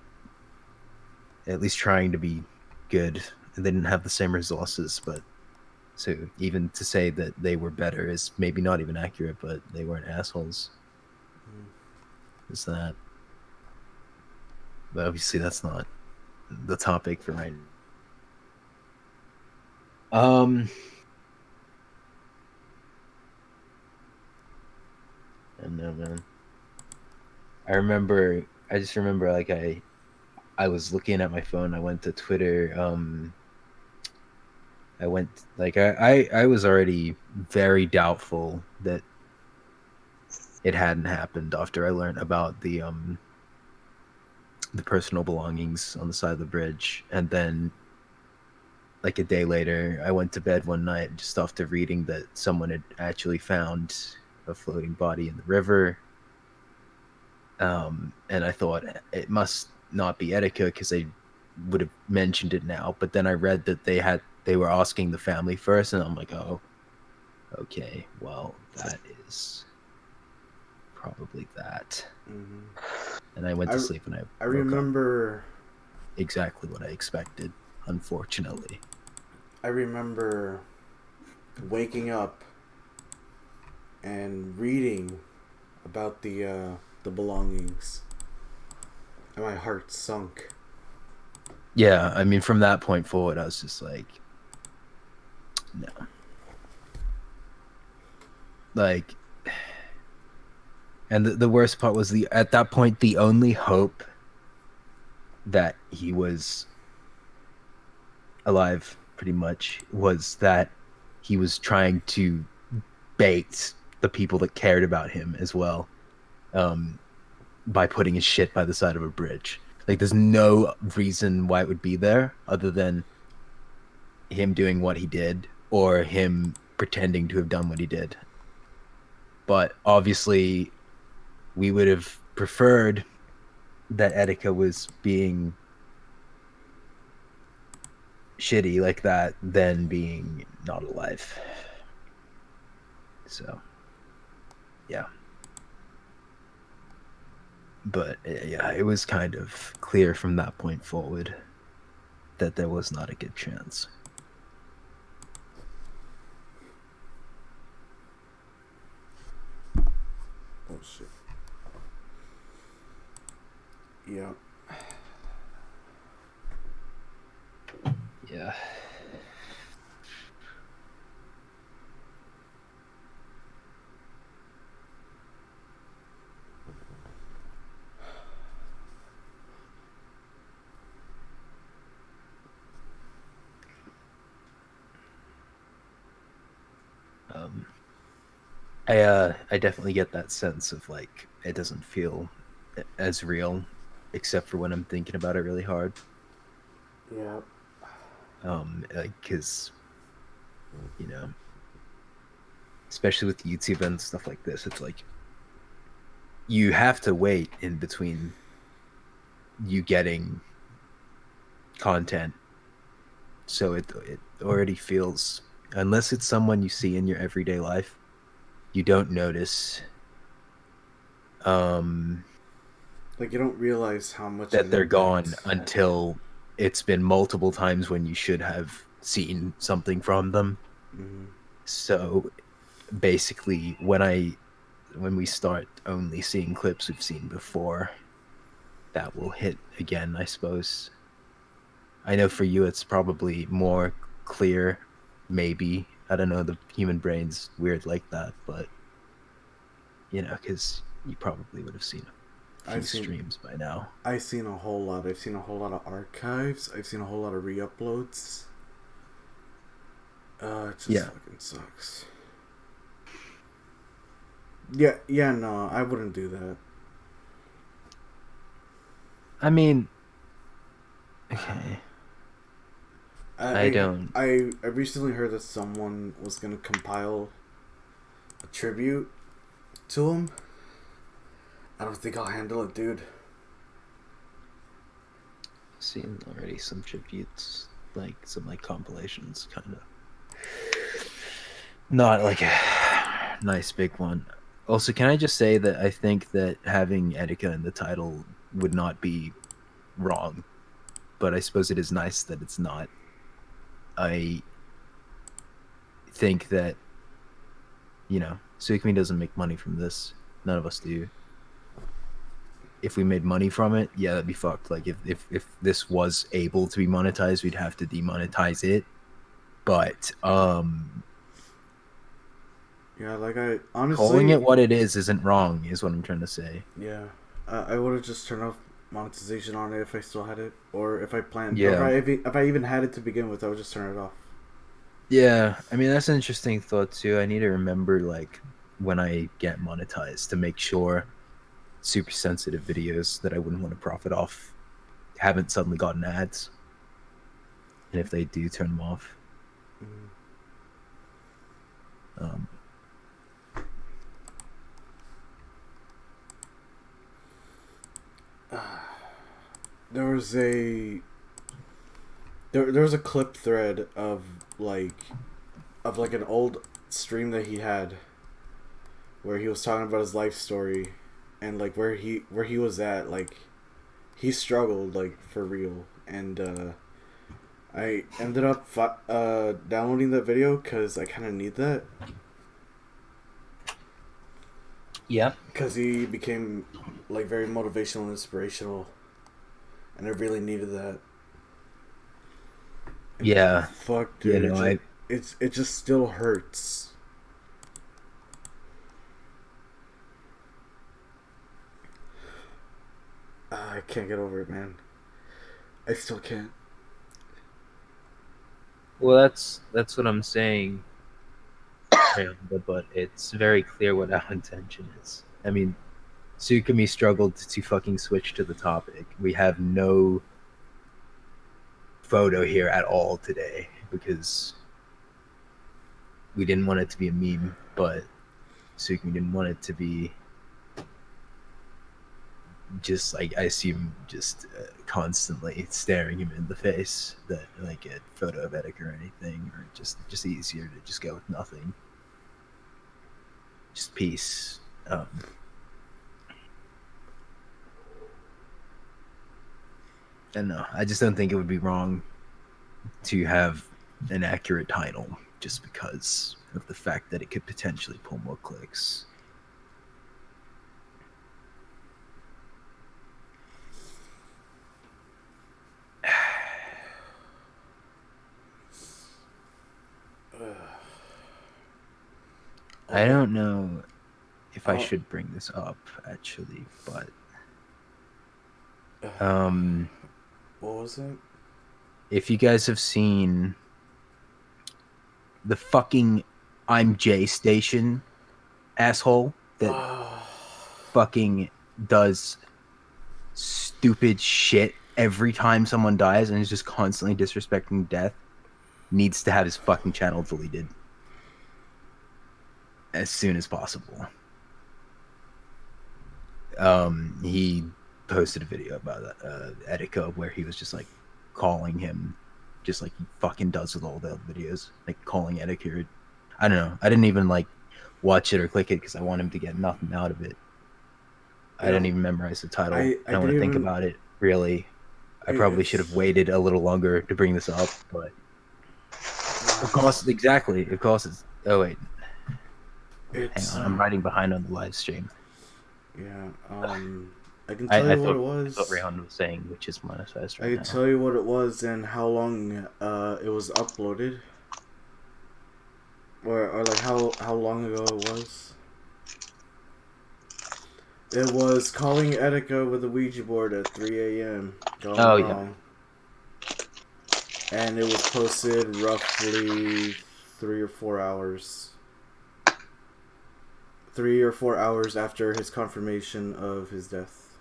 at least trying to be good. They didn't have the same resources, but so even to say that they were better is maybe not even accurate, but they weren't assholes. Is that? But obviously that's not the topic for right now. I don't know, man. I just remember like I was looking at my phone, I went to Twitter, I was already very doubtful that it hadn't happened after I learned about the personal belongings on the side of the bridge. And then like a day later, I went to bed one night just after reading that someone had actually found a floating body in the river. And I thought it must not be Etika because they would have mentioned it now. But then I read that they were asking the family first, and I'm like, oh, okay, well, that is probably that. And I went to sleep, and I remember exactly what I expected, unfortunately. I remember waking up and reading about the belongings, and my heart sunk. Yeah, I mean, from that point forward, I was just like, no. Like, and the worst part was at that point, the only hope that he was alive, pretty much, was that he was trying to bait the people that cared about him as well, by putting his shit by the side of a bridge. Like, there's no reason why it would be there other than him doing what he did or him pretending to have done what he did. But obviously, we would have preferred that Etika was being shitty like that than being not alive. So, yeah. But yeah, it was kind of clear from that point forward that there was not a good chance. Oh shit. Yeah. Yeah. I definitely get that sense of like it doesn't feel as real, except for when I'm thinking about it really hard. Yeah. Like, cause you know, especially with YouTube and stuff like this, it's like you have to wait in between you getting content, so it already feels, unless it's someone you see in your everyday life, you don't notice Like you don't realize how much that they're gone impact. until it's been multiple times when you should have seen something from them. Mm-hmm. So basically, when we start only seeing clips we've seen before, that will hit again, I suppose. I know for you it's probably more clear, maybe. I don't know, the human brain's weird like that, but you know, because you probably would have seen a few streams by now. I've seen a whole lot. I've seen a whole lot of archives. I've seen a whole lot of re-uploads. It just fucking sucks. Yeah, no, I wouldn't do that. I mean, okay. I don't. I recently heard that someone was gonna compile a tribute to him. I don't think I'll handle it, dude. I've seen already some tributes, like some like compilations, kind of. Not like a nice big one. Also, can I just say that I think that having Etika in the title would not be wrong, but I suppose it is nice that it's not. I think that, you know, Sukmi doesn't make money from this. None of us do. If we made money from it, yeah, that'd be fucked. Like, if this was able to be monetized, we'd have to demonetize it. But, yeah, like I honestly calling it what it is isn't wrong, is what I'm trying to say. Yeah, I would have just turned off monetization on it if I still had it, or if I planned. Yeah. Or if I even had it to begin with, I would just turn it off. Yeah, I mean, that's an interesting thought too. I need to remember, like, when I get monetized to make sure super sensitive videos that I wouldn't want to profit off haven't suddenly gotten ads. And if they do, turn them off. There was a there was a clip thread of like an old stream that he had where he was talking about his life story and like where he was at. Like he struggled like for real, and I ended up downloading that video because I kind of need that. Yeah. Because he became like very motivational and inspirational, and I really needed that. And Yeah. fuck, dude. You know, it just still hurts. I can't get over it, man. I still can't. Well, that's what I'm saying. But it's very clear what our intention is. I mean, Sukami struggled to fucking switch to the topic. We have no photo here at all today because we didn't want it to be a meme, but Sukami didn't want it to be just like I assume just constantly staring him in the face, that like a photo of Edik or anything, or just easier to just go with nothing, just peace. And no, I just don't think it would be wrong to have an accurate title just because of the fact that it could potentially pull more clicks. I don't know if I should bring this up actually, but what was it? If you guys have seen the fucking I'm Jay station asshole that fucking does stupid shit every time someone dies and is just constantly disrespecting death, needs to have his fucking channel deleted as soon as possible. He posted a video about Etika where he was just like calling him, just like he fucking does with all the other videos, like calling Etika. I don't know. I didn't even like watch it or click it because I want him to get nothing out of it. I didn't even memorize the title. I don't want to think about it really. I probably should have waited a little longer to bring this up, but of course, exactly. Of course, it's. Oh wait, hang on. I'm riding behind on the live stream. Yeah. I can tell you what it was. I thought Rehan was saying, which is manifest right now. I can tell you what it was and how long it was uploaded, or like how long ago it was. It was calling Etika with a Ouija board at 3 a.m. Gone wrong. Yeah. And it was posted roughly 3 or 4 hours. 3 or 4 hours after his confirmation of his death.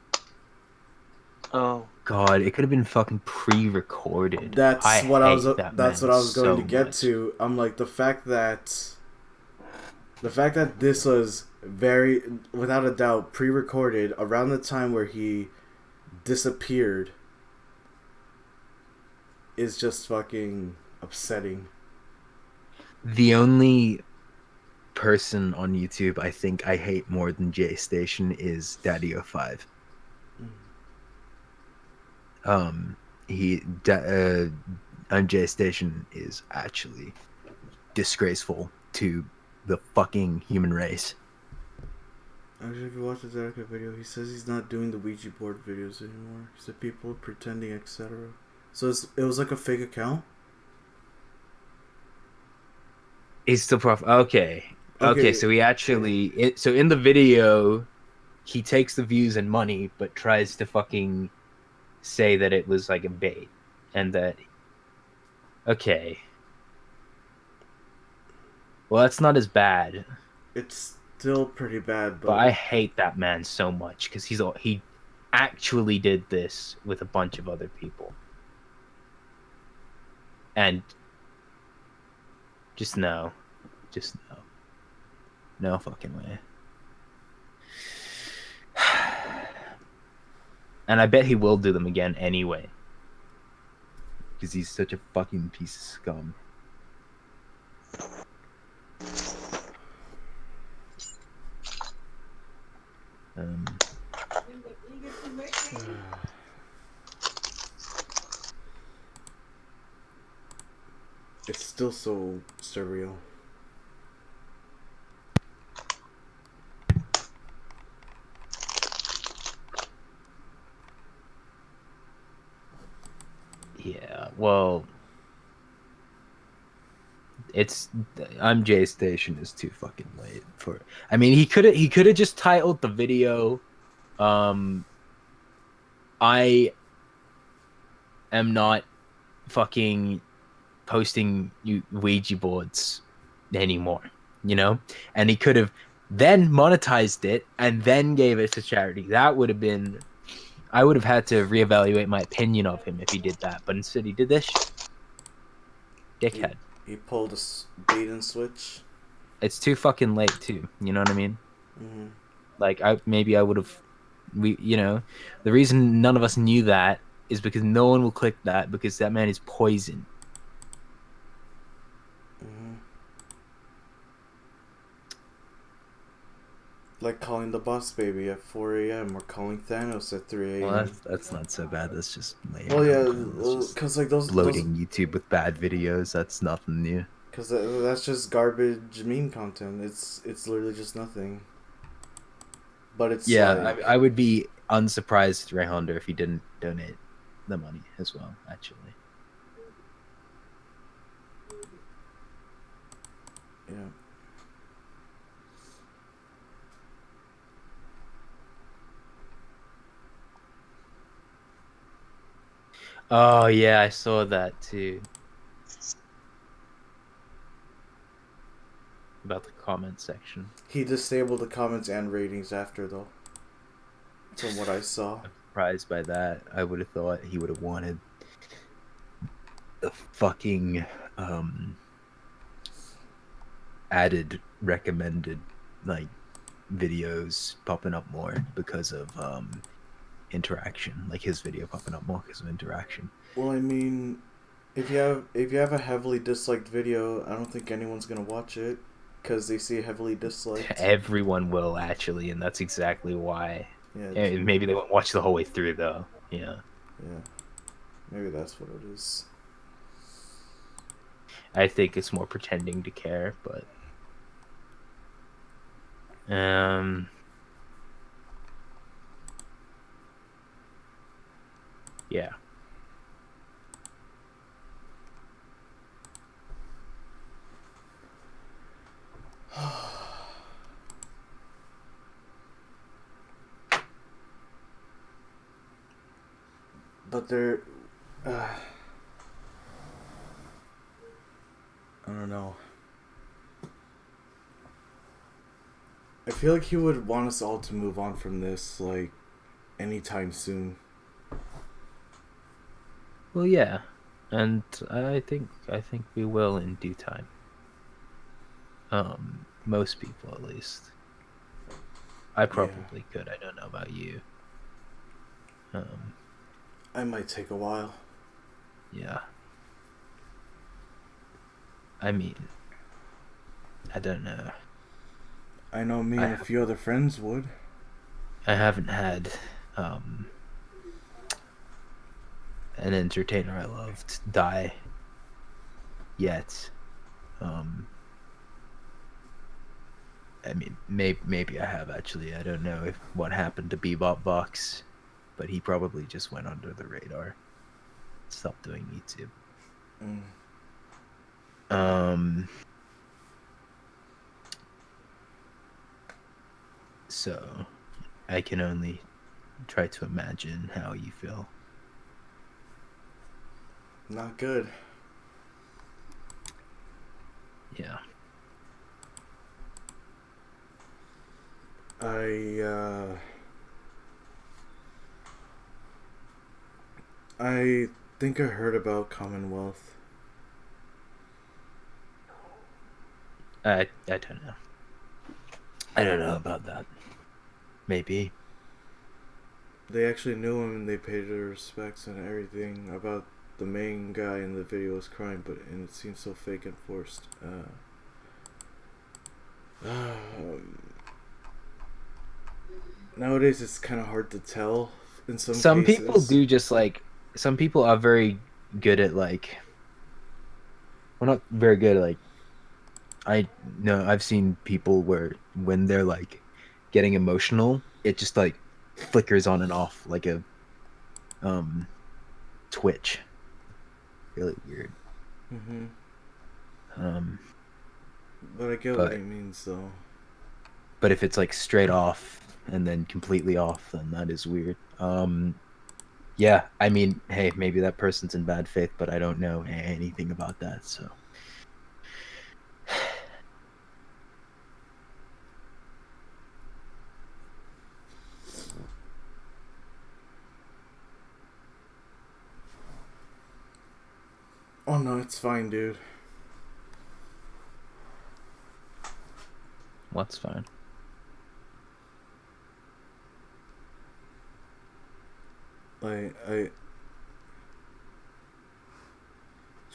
Oh God! It could have been fucking pre-recorded. That's what I was going to get much. to. I'm like the fact that this was very, without a doubt, pre-recorded around the time where he disappeared is just fucking upsetting. The only person on YouTube I think I hate more than J Station is Daddy05. J Station is actually disgraceful to the fucking human race. Actually, if you watch the Zeraka video, he says he's not doing the Ouija board videos anymore. He said people are pretending, etc. So it was like a fake account? He's still Okay, so he actually... So in the video, he takes the views and money, but tries to fucking say that it was like a bait. And that... Okay. Well, that's not as bad. It's still pretty bad, but I hate that man so much because he actually did this with a bunch of other people, and no fucking way. And I bet he will do them again anyway because he's such a fucking piece of scum. still so surreal. Yeah, well, I'm Jay Station is too fucking late for. I mean, he could have just titled the video, I am not fucking posting Ouija boards anymore, and he could have then monetized it and then gave it to charity. That would have been. I would have had to reevaluate my opinion of him if he did that, but instead he did this shit. Dickhead. He pulled a bait and switch. It's too fucking late too. You know what I mean? Mm-hmm. Like I would have. The reason none of us knew that is because no one will click that because that man is poison. Mm-hmm. Like calling the boss baby at 4 a.m. or calling Thanos at 3 a.m. Well, that's not so bad. That's just lame. Well, yeah, because like those bloating YouTube with bad videos. That's nothing new. Because that's just garbage meme content. It's literally just nothing. But it's like... I would be unsurprised, Ray Honda, if he didn't donate the money as well. Actually, yeah. Oh yeah, I saw that too. About the comment section. He disabled the comments and ratings after, though. From what I saw. I'm surprised by that. I would have thought he would have wanted the fucking added recommended like videos popping up more because of interaction, like his video popping up more because of interaction. Well, I mean, if you have a heavily disliked video, I don't think anyone's gonna watch it because they see heavily disliked. Everyone will actually, and that's exactly why. Yeah. Maybe they won't watch the whole way through though. Yeah. Yeah. Maybe that's what it is. I think it's more pretending to care, but yeah. But they're... I don't know. I feel like he would want us all to move on from this, like, anytime soon. Well, yeah, and I think we will in due time. Most people, at least. I probably could. I don't know about you. I might take a while. Yeah. I mean, I don't know. I know me and a few other friends would. I haven't had an entertainer I loved die yet. I mean, maybe I have actually. I don't know what happened to Bebop Box, but he probably just went under the radar. Stopped doing YouTube. So I can only try to imagine how you feel. Not good. Yeah. I think I heard about Commonwealth. I don't know. I don't know about that. Maybe. They actually knew him and they paid their respects and everything. About the main guy in the video was crying, and it seems so fake and forced. Nowadays it's kind of hard to tell in some cases. People do just like... Some people are very good at like Well, not very good. Like, I know I've seen people where when they're like getting emotional, it just like flickers on and off like a um twitch. Really weird. Mm-hmm. Um, But I get what he but means, though. but if it's like straight off and then completely off, then that is weird. Yeah, I mean, hey, maybe that person's in bad faith, but I don't know anything about that. So, Oh no, it's fine, dude. what's fine? Like it's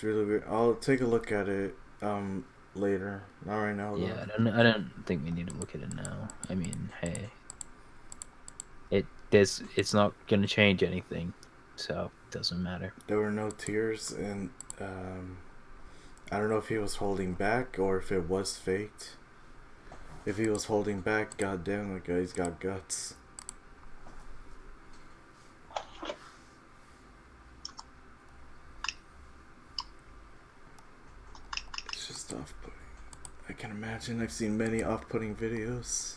really weird. I'll take a look at it later. Not right now though. Yeah, I don't think we need to look at it now. I mean, hey, it's not gonna change anything, so it doesn't matter. There were no tears, and I don't know if he was holding back or if it was faked. If he was holding back, goddamn, that guy's got guts. It's just off-putting. I can imagine. I've seen many off-putting videos,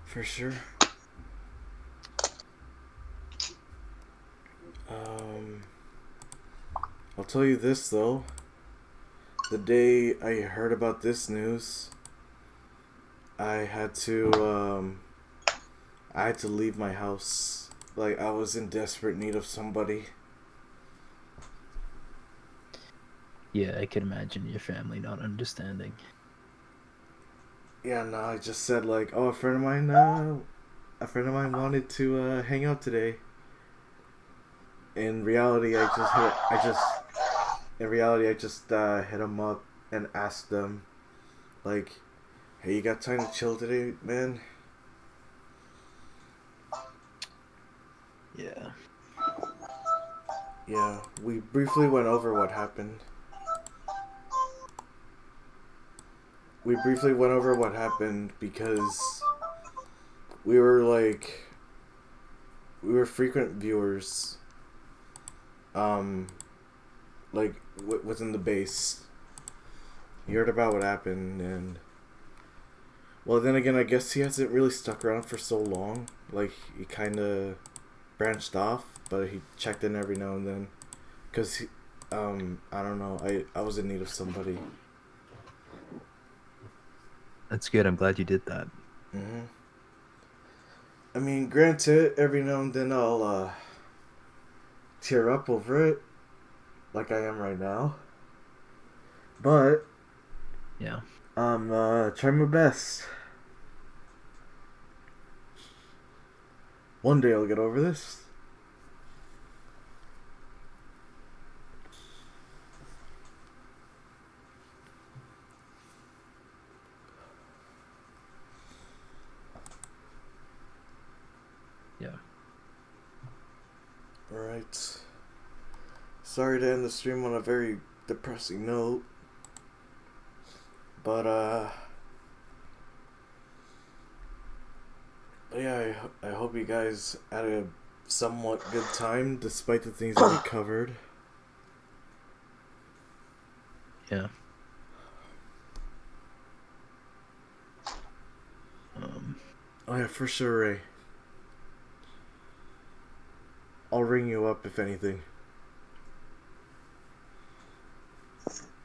for sure. I'll tell you this though. The day I heard about this news, I had to leave my house. Like I was in desperate need of somebody. Yeah, I can imagine your family not understanding. Yeah, no, I just said like, oh, a friend of mine wanted to hang out today. In reality, I just hit him up and asked them, like, hey, you got time to chill today, man? Yeah. Yeah, we briefly went over what happened. Because we were frequent viewers, like within the base. You heard about what happened, and well, then again, I guess he hasn't really stuck around for so long. Like he kind of branched off, but he checked in every now and then, cause I don't know, I was in need of somebody. That's good. I'm glad you did that. Mm-hmm. I mean, granted, every now and then I'll tear up over it, like I am right now. But Yeah. I'm trying my best. One day I'll get over this. Yeah. Alright. Sorry to end the stream on a very depressing note. But yeah, I hope you guys had a somewhat good time despite the things that we covered. Yeah. Oh yeah, for sure, Ray. I'll ring you up if anything.